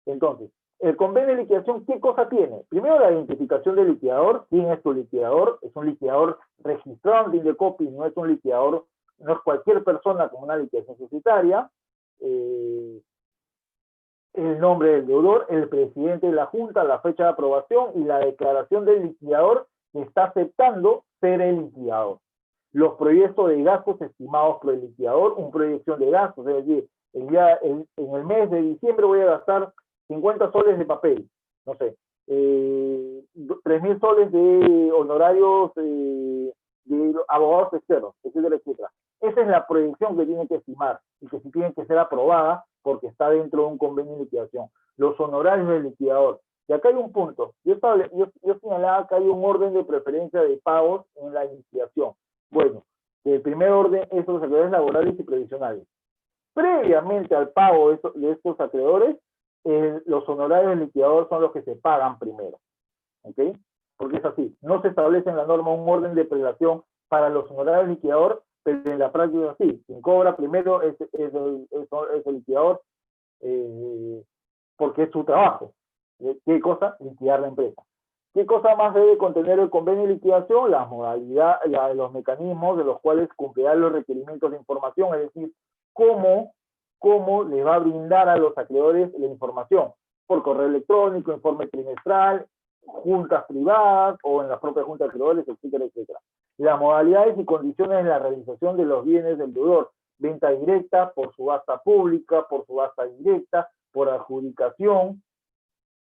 Entonces, el convenio de liquidación, ¿qué cosa tiene? Primero, la identificación del liquidador. ¿Quién es tu liquidador? Es un liquidador registrado en Indecopi, no es un liquidador, no es cualquier persona con una liquidación societaria. El nombre del deudor, el presidente de la Junta, la fecha de aprobación y la declaración del liquidador que está aceptando ser el liquidador. Los proyectos de gastos estimados por el liquidador, una proyección de gastos, es decir, en el mes de diciembre voy a gastar 50 soles de papel, no sé, 3.000 soles de honorarios de abogados externos, etcétera, etcétera. Esa es la proyección que tiene que estimar y que sí tiene que ser aprobada porque está dentro de un convenio de liquidación. Los honorarios del liquidador. Y acá hay un punto. Yo señalaba que hay un orden de preferencia de pagos en la liquidación. Bueno, el primer orden es los acreedores laborales y previsionales. Previamente al pago de estos acreedores, los honorarios del liquidador son los que se pagan primero. ¿Ok? porque es así. No se establece en la norma un orden de prelación para los honorarios del liquidador, pero en la práctica es así. Quien cobra primero es el liquidador, porque es su trabajo. ¿Qué cosa? Liquidar la empresa. ¿Qué cosa más debe contener el convenio de liquidación? Las modalidades, los mecanismos de los cuales cumplirán los requerimientos de información, es decir, cómo les va a brindar a los acreedores la información, por correo electrónico, informe trimestral, juntas privadas o en la propia junta de acreedores, etcétera, etcétera. Las modalidades y condiciones de la realización de los bienes del deudor, venta directa, por subasta pública, por subasta directa, por adjudicación,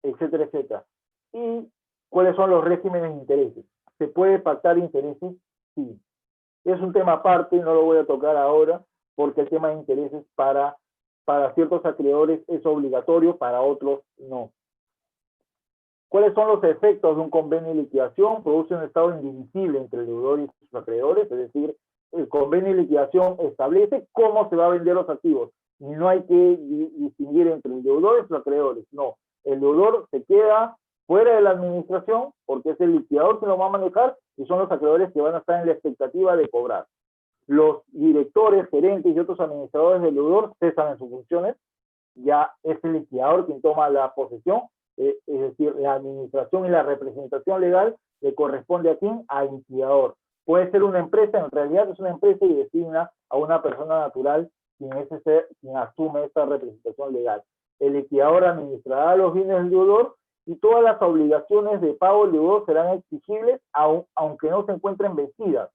etcétera, etcétera. Y cuáles son los regímenes de intereses. ¿Se puede pactar intereses? Sí. Es un tema aparte, no lo voy a tocar ahora, porque el tema de intereses para ciertos acreedores es obligatorio, para otros no. ¿Cuáles son los efectos de un convenio de liquidación? Produce un estado indivisible entre el deudor y sus acreedores, es decir, el convenio de liquidación establece cómo se va a vender los activos, y no hay que distinguir entre el deudor y sus acreedores, no. El deudor se queda fuera de la administración porque es el liquidador que lo va a manejar y son los acreedores que van a estar en la expectativa de cobrar. Los directores, gerentes y otros administradores del deudor cesan en sus funciones, ya es el liquidador quien toma la posesión, es decir, la administración y la representación legal le corresponde a quién, al liquidador. Puede ser una empresa, en realidad es una empresa y designa a una persona natural quien asume esta representación legal. El liquidador administrará los bienes del deudor y todas las obligaciones de pago del deudor serán exigibles aunque no se encuentren vencidas,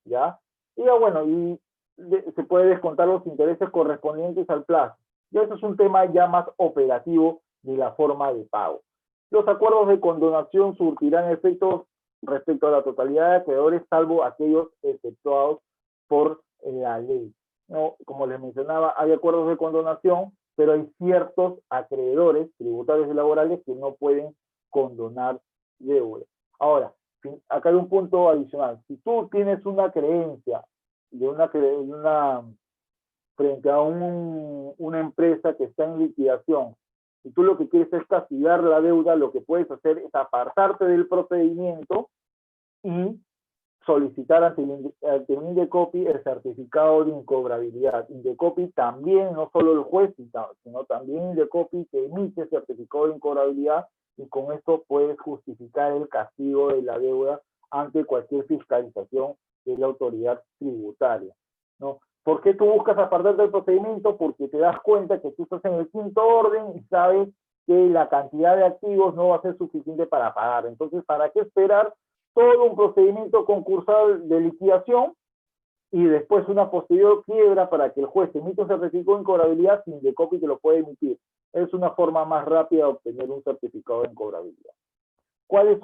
¿ya? Y bueno, se puede descontar los intereses correspondientes al plazo. Y eso es un tema ya más operativo de la forma de pago. Los acuerdos de condonación surtirán efectos respecto a la totalidad de acreedores, salvo aquellos exceptuados por la ley. ¿No? Como les mencionaba, hay acuerdos de condonación, pero hay ciertos acreedores tributarios y laborales que no pueden condonar deuda. Ahora, acá hay un punto adicional. Si tú tienes una creencia frente a una empresa que está en liquidación, y tú lo que quieres es castigar la deuda, lo que puedes hacer es apartarte del procedimiento y solicitar ante el Indecopi el certificado de incobrabilidad. Indecopi también, no solo el juez, sino también Indecopi que emite certificado de incobrabilidad, y con esto puedes justificar el castigo de la deuda ante cualquier fiscalización de la autoridad tributaria, ¿no? ¿Por qué tú buscas apartarte del procedimiento? Porque te das cuenta que tú estás en el quinto orden y sabes que la cantidad de activos no va a ser suficiente para pagar. Entonces, ¿para qué esperar todo un procedimiento concursal de liquidación y después una posterior quiebra para que el juez emita un certificado de incobrabilidad sin Indecopi que lo puede emitir? Es una forma más rápida de obtener un certificado de incobrabilidad. ¿Cuál es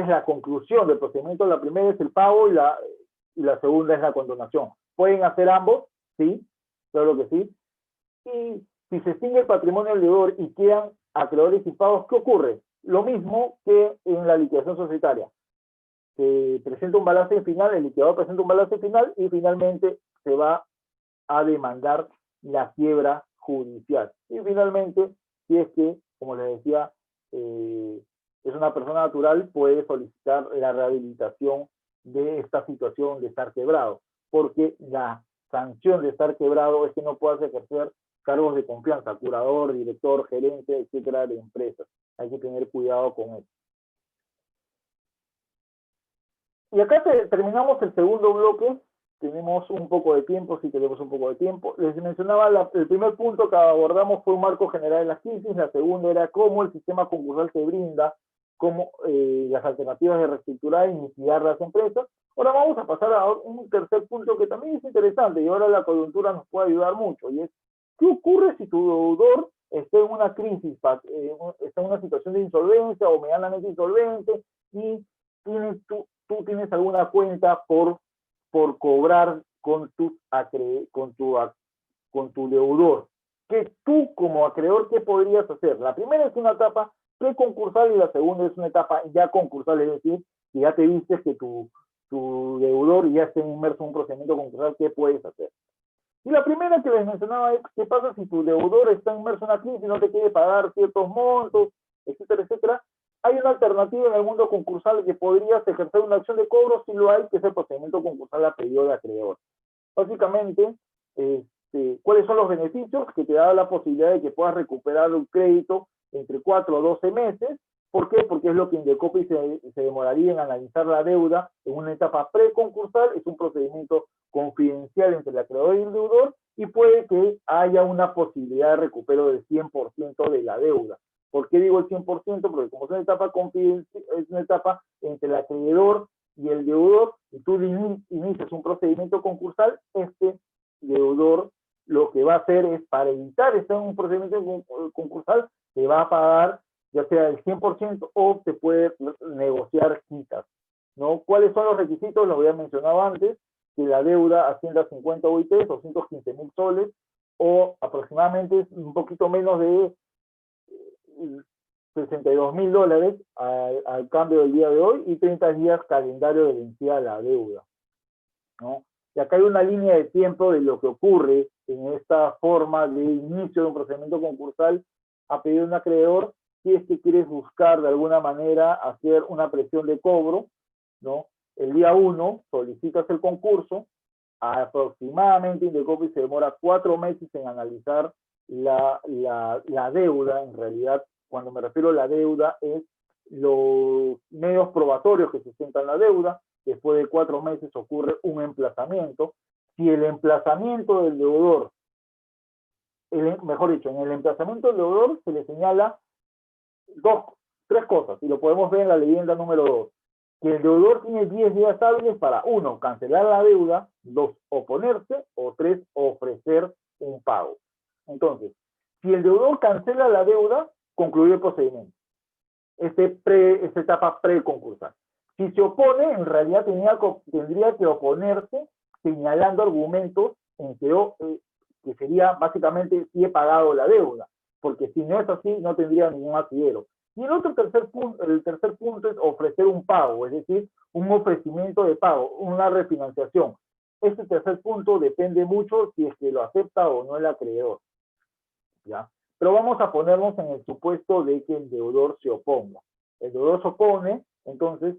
la conclusión del procedimiento? La primera es el pago y la segunda es la condonación. ¿Pueden hacer ambos? Sí, claro que sí. Y si se extingue el patrimonio del deudor y quedan acreedores impagos, ¿qué ocurre? Lo mismo que en la liquidación societaria. Se presenta un balance final, el liquidador presenta un balance final y finalmente se va a demandar la quiebra judicial. Y finalmente, si es que, como les decía, es una persona natural, puede solicitar la rehabilitación de esta situación de estar quebrado, porque la sanción de estar quebrado es que no puedas ejercer cargos de confianza, curador, director, gerente, etcétera, de empresas. Hay que tener cuidado con eso. Y acá terminamos el segundo bloque. Tenemos un poco de tiempo, sí tenemos un poco de tiempo. Les mencionaba, el primer punto que abordamos fue un marco general de las crisis, la segunda era cómo el sistema concursal se brinda, cómo las alternativas de reestructurar y liquidar las empresas. Ahora vamos a pasar a un tercer punto que también es interesante y ahora la coyuntura nos puede ayudar mucho, y es ¿qué ocurre si tu deudor está en una crisis, está en una situación de insolvencia o medianamente insolvente y tú tienes alguna cuenta por cobrar con tu deudor? Que tú como acreedor, ¿qué podrías hacer? La primera es una etapa preconcursal y la segunda es una etapa ya concursal, es decir, que ya te viste que tu deudor ya está inmerso en un procedimiento concursal. ¿Qué puedes hacer? Y la primera que les mencionaba es, ¿qué pasa si tu deudor está inmerso en una crisis y no te quiere pagar ciertos montos? etcétera, etcétera, hay una alternativa en el mundo concursal que podrías ejercer una acción de cobro, si lo hay, que es el procedimiento concursal a pedido de acreedor. Básicamente, ¿cuáles son los beneficios? Que te da la posibilidad de que puedas recuperar un crédito entre 4 o 12 meses. ¿Por qué? Porque es lo que Indecopi se demoraría en analizar la deuda en una etapa preconcursal. Es un procedimiento confidencial entre el acreedor y el deudor y puede que haya una posibilidad de recupero del 100% de la deuda. ¿Por qué digo el 100%? Porque como es una etapa confidencial, es una etapa entre el acreedor y el deudor, y tú inicias un procedimiento concursal, este deudor lo que va a hacer es, para evitar estar en un procedimiento concursal, te va a pagar ya sea el 100% o te puede negociar quitas, ¿no? ¿Cuáles son los requisitos? Lo había mencionado antes, que la deuda ascienda a 50 UITs o 115.000 soles, o aproximadamente un poquito menos de $62.000 al cambio del día de hoy, y 30 días calendario de vencida de la deuda, ¿no? Y acá hay una línea de tiempo de lo que ocurre en esta forma de inicio de un procedimiento concursal a pedido de un acreedor, si es que quieres buscar de alguna manera hacer una presión de cobro, ¿no? El día 1 solicitas el concurso, aproximadamente Indecopi se demora 4 meses en analizar la deuda. En realidad, cuando me refiero a la deuda, es los medios probatorios que sustentan la deuda. Después de 4 meses ocurre un emplazamiento. Si el emplazamiento del deudor, mejor dicho, en el emplazamiento del deudor se le señala tres cosas, y lo podemos ver en la leyenda número 2. Que el deudor tiene 10 días hábiles para, 1, cancelar la deuda, 2, oponerse, o 3, ofrecer un pago. Entonces, si el deudor cancela la deuda, concluye el procedimiento. Esta etapa preconcursal. Si se opone, en realidad tendría que oponerse señalando argumentos en que sería básicamente si he pagado la deuda, porque si no es así, no tendría ningún asidero. Y el tercer punto es ofrecer un pago, es decir, un ofrecimiento de pago, una refinanciación. Este tercer punto depende mucho si es que lo acepta o no el acreedor, ¿ya? Pero vamos a ponernos en el supuesto de que el deudor se oponga. El deudor se opone, entonces,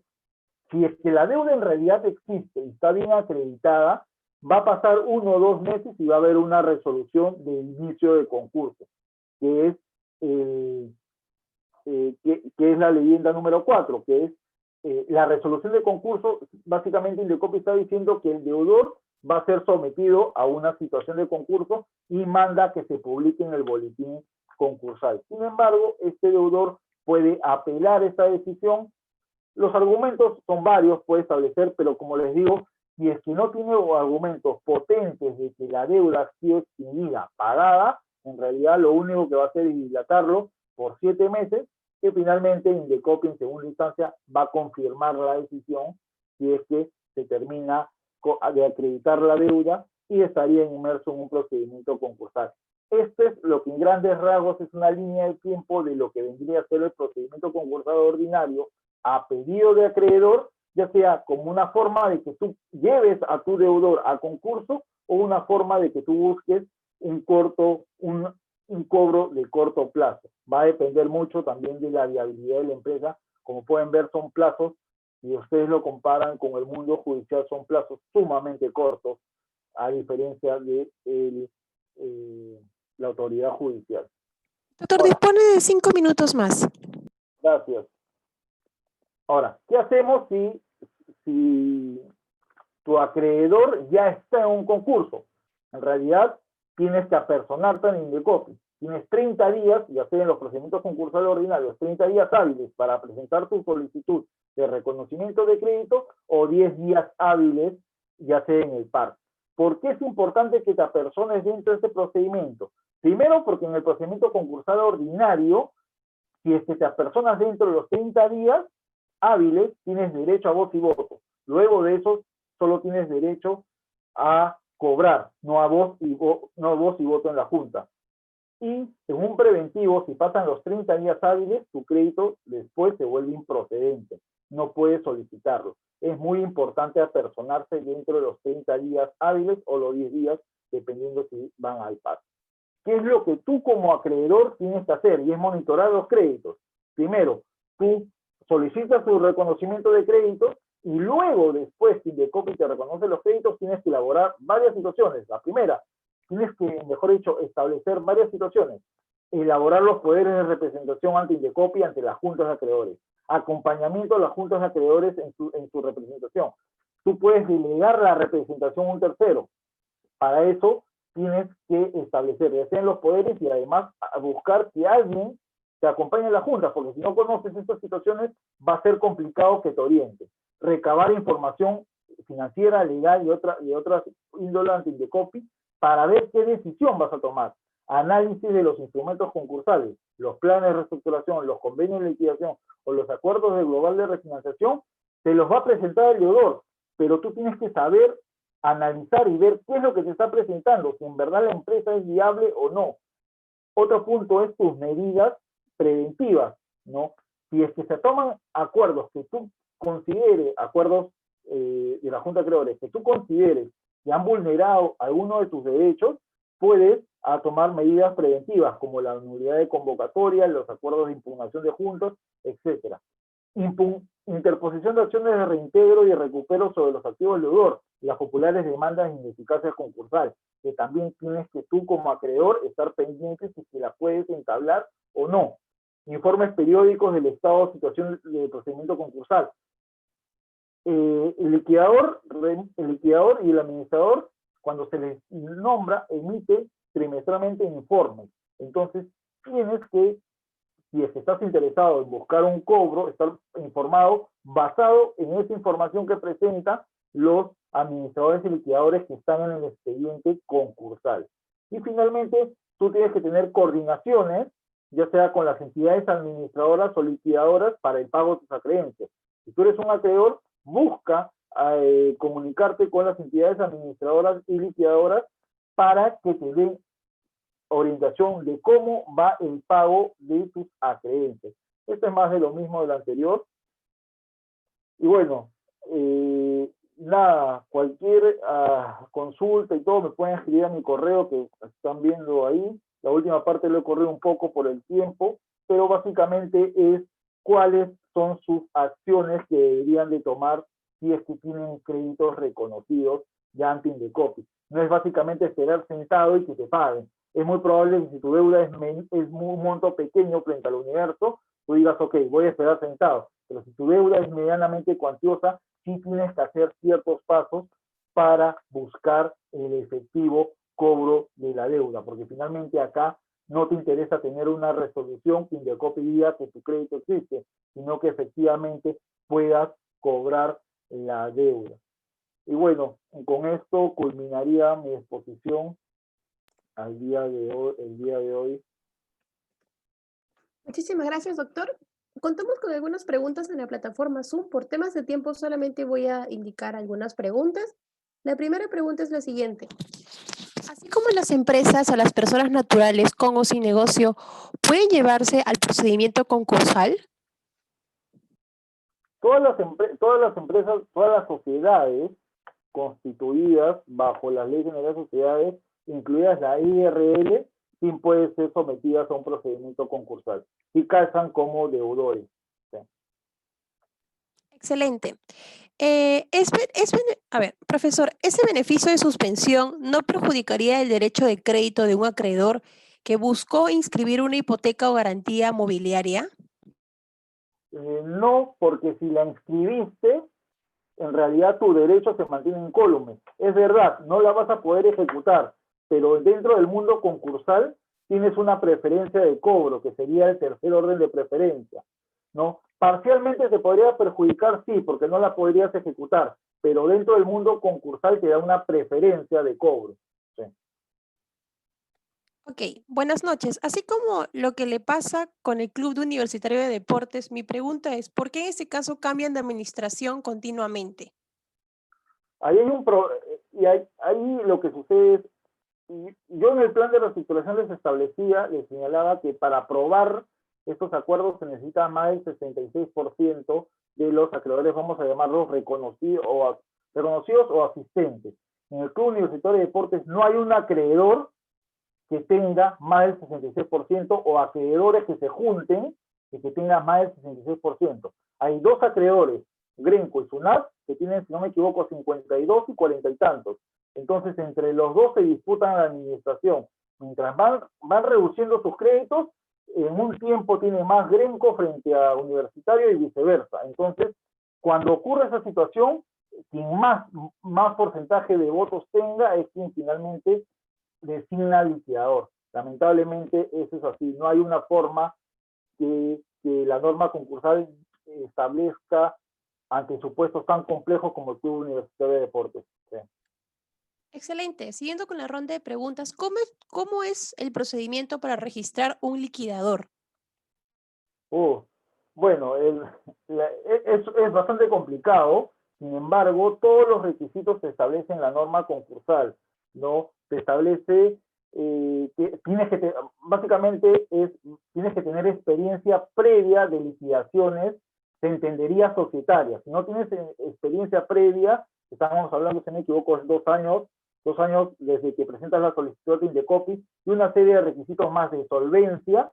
si es que la deuda en realidad existe y está bien acreditada, va a pasar 1 o 2 meses y va a haber una resolución de inicio de concurso, que es que es la leyenda número 4, que es la resolución de concurso. Básicamente Indecopi está diciendo que el deudor va a ser sometido a una situación de concurso y manda que se publique en el boletín concursal. Sin embargo, este deudor puede apelar esta decisión. Los argumentos son varios, puede establecer, pero como les digo, si es que no tiene argumentos potentes de que la deuda ha sido extinguida, pagada, en realidad lo único que va a hacer es dilatarlo por 7 meses, que finalmente Indecopi en segunda instancia va a confirmar la decisión si es que se termina de acreditar la deuda y estaría inmerso en un procedimiento concursal. Esto es lo que en grandes rasgos es una línea de tiempo de lo que vendría a ser el procedimiento concursal ordinario a pedido de acreedor, ya sea como una forma de que tú lleves a tu deudor a concurso o una forma de que tú busques un cobro de corto plazo. Va a depender mucho también de la viabilidad de la empresa. Como pueden ver, son plazos, y ustedes lo comparan con el mundo judicial, son plazos sumamente cortos, a diferencia de la autoridad judicial. Doctor, dispone de 5 minutos más. Gracias. Ahora, ¿qué hacemos si tu acreedor ya está en un concurso? En realidad, tienes que apersonarte en Indecopi. Tienes 30 días, ya sea en los procedimientos concursales ordinarios, 30 días hábiles para presentar tu solicitud de reconocimiento de crédito, o 10 días hábiles, ya sea en el PAR. ¿Por qué es importante que te apersones dentro de este procedimiento? Primero, porque en el procedimiento concursal ordinario, si es que te apersonas dentro de los 30 días hábiles, tienes derecho a voz y voto. Luego de eso, solo tienes derecho a cobrar, no voz y voto en la Junta. Y en un preventivo, si pasan los 30 días hábiles, tu crédito después se vuelve improcedente. No puedes solicitarlo. Es muy importante apersonarse dentro de los 30 días hábiles o los 10 días, dependiendo si van al PAR. ¿Qué es lo que tú como acreedor tienes que hacer? Y es monitorar los créditos. Primero, tú solicitas tu reconocimiento de crédito y luego, después, si Indecopi te reconoce los créditos, tienes que elaborar varias situaciones. La primera, tienes que, mejor dicho, establecer varias situaciones. Elaborar los poderes de representación ante Indecopi, ante las juntas de acreedores. Acompañamiento a las juntas de acreedores en su representación. Tú puedes delegar la representación a un tercero. Para eso tienes que establecer, ya sean los poderes y además buscar que alguien te acompañe a la junta, porque si no conoces estas situaciones va a ser complicado que te oriente. Recabar información financiera, legal y otras índoles ante Indecopi para ver qué decisión vas a tomar. Análisis de los instrumentos concursales, los planes de reestructuración, los convenios de liquidación o los acuerdos de global de refinanciación, te los va a presentar el deudor, pero tú tienes que saber analizar y ver qué es lo que te está presentando, si en verdad la empresa es viable o no. Otro punto es tus medidas preventivas, ¿no? Si es que se toman acuerdos que tú consideres, acuerdos de la Junta de Acreedores, que tú consideres que han vulnerado alguno de tus derechos, puedes tomar medidas preventivas, como la nulidad de convocatoria, los acuerdos de impugnación de juntos, etc. Interposición de acciones de reintegro y de recupero sobre los activos del deudor, las populares demandas de ineficacia concursal, que también tienes que tú como acreedor estar pendiente si la puedes entablar o no. Informes periódicos del estado de situación de procedimiento concursal. El liquidador y el administrador, cuando se les nombra, emite trimestralmente informes. Entonces, tienes que, si es que estás interesado en buscar un cobro, estar informado basado en esa información que presentan los administradores y liquidadores que están en el expediente concursal. Y finalmente, tú tienes que tener coordinaciones, ya sea con las entidades administradoras o liquidadoras para el pago de tus acreencias. Si tú eres un acreedor, busca comunicarte con las entidades administradoras y liquidadoras para que te den orientación de cómo va el pago de tus acreencias. Esto es más de lo mismo de lo anterior. Y bueno, nada, cualquier consulta y todo me pueden escribir a mi correo que están viendo ahí. La última parte lo he corrido un poco por el tiempo, pero básicamente es cuáles son sus acciones que deberían de tomar si es que tienen créditos reconocidos ya ante Indecopi. No es básicamente esperar sentado y que te paguen. Es muy probable que si tu deuda es un monto pequeño frente al universo, tú digas, ok, voy a esperar sentado. Pero si tu deuda es medianamente cuantiosa, sí tienes que hacer ciertos pasos para buscar el efectivo cobro de la deuda, porque finalmente acá no te interesa tener una resolución que Indecopi diga que tu crédito existe, sino que efectivamente puedas cobrar la deuda. Y bueno, con esto culminaría mi exposición el día de hoy. Muchísimas gracias, doctor. Contamos con algunas preguntas en la plataforma Zoom. Por temas de tiempo solamente voy a indicar algunas preguntas. La primera pregunta es la siguiente. Así como las empresas o las personas naturales con o sin negocio pueden llevarse al procedimiento concursal. Todas las empresas, todas las sociedades constituidas bajo las leyes generales de sociedades, incluidas la IRL, sí pueden ser sometidas a un procedimiento concursal y calzan como deudores. ¿Sí? Excelente. A ver, profesor, ¿ese beneficio de suspensión no perjudicaría el derecho de crédito de un acreedor que buscó inscribir una hipoteca o garantía mobiliaria? No, porque si la inscribiste, en realidad tu derecho se mantiene incólume. Es verdad, no la vas a poder ejecutar, pero dentro del mundo concursal tienes una preferencia de cobro, que sería el tercer orden de preferencia, ¿no? Parcialmente te podría perjudicar, sí, porque no la podrías ejecutar, pero dentro del mundo concursal te da una preferencia de cobro. ¿Sí? Ok, buenas noches. Así como lo que le pasa con el Club Universitario de Deportes, mi pregunta es, ¿por qué en este caso cambian de administración continuamente? Ahí hay ahí lo que sucede es, yo en el plan de reestructuración les señalaba que para aprobar estos acuerdos se necesita más del 66% de los acreedores, vamos a llamarlos reconocidos o asistentes. En el Club Universitario de Deportes no hay un acreedor que tenga más del 66% o acreedores que se junten y que tenga más del 66%. Hay dos acreedores, Grenco y Sunat, que tienen, si no me equivoco, 52 y 40 y tantos. Entonces, entre los dos se disputan la administración. Mientras van reduciendo sus créditos, en un tiempo tiene más Grenco frente a Universitario y viceversa. Entonces, cuando ocurre esa situación, quien más porcentaje de votos tenga es quien finalmente designa al liquidador. Lamentablemente eso es así. No hay una forma que la norma concursal establezca ante supuestos tan complejos como el Club Universitario de Deportes. Sí. Excelente. Siguiendo con la ronda de preguntas, cómo es el procedimiento para registrar un liquidador? Bueno, es bastante complicado, sin embargo, todos los requisitos se establecen en la norma concursal, ¿no? Se establece que básicamente tienes que tener experiencia previa de liquidaciones, se entendería societaria. Si no tienes experiencia previa, estamos hablando, si no me equivoco, es 2 años desde que presentas la solicitud de Indecopi y una serie de requisitos más de solvencia,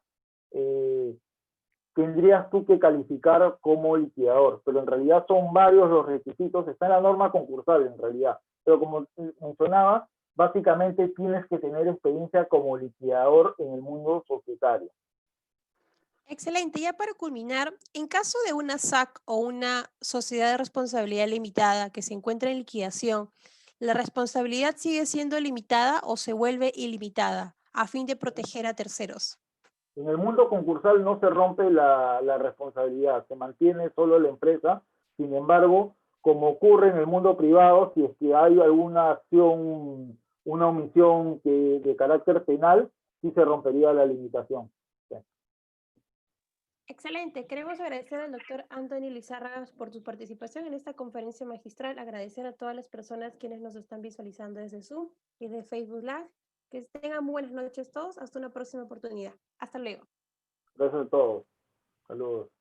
tendrías tú que calificar como liquidador, pero en realidad son varios los requisitos, está en la norma concursal en realidad, pero como mencionaba, básicamente tienes que tener experiencia como liquidador en el mundo societario. Excelente. Ya para culminar, en caso de una SAC o una sociedad de responsabilidad limitada que se encuentra en liquidación, ¿la responsabilidad sigue siendo limitada o se vuelve ilimitada a fin de proteger a terceros? En el mundo concursal no se rompe la responsabilidad, se mantiene solo la empresa, sin embargo, como ocurre en el mundo privado, si es que hay alguna acción, una omisión de carácter penal, sí se rompería la limitación. Sí. Excelente. Queremos agradecer al doctor Anthony Lizárraga por su participación en esta conferencia magistral, agradecer a todas las personas quienes nos están visualizando desde Zoom y de Facebook Live. Que tengan muy buenas noches todos. Hasta una próxima oportunidad. Hasta luego. Gracias a todos. Saludos.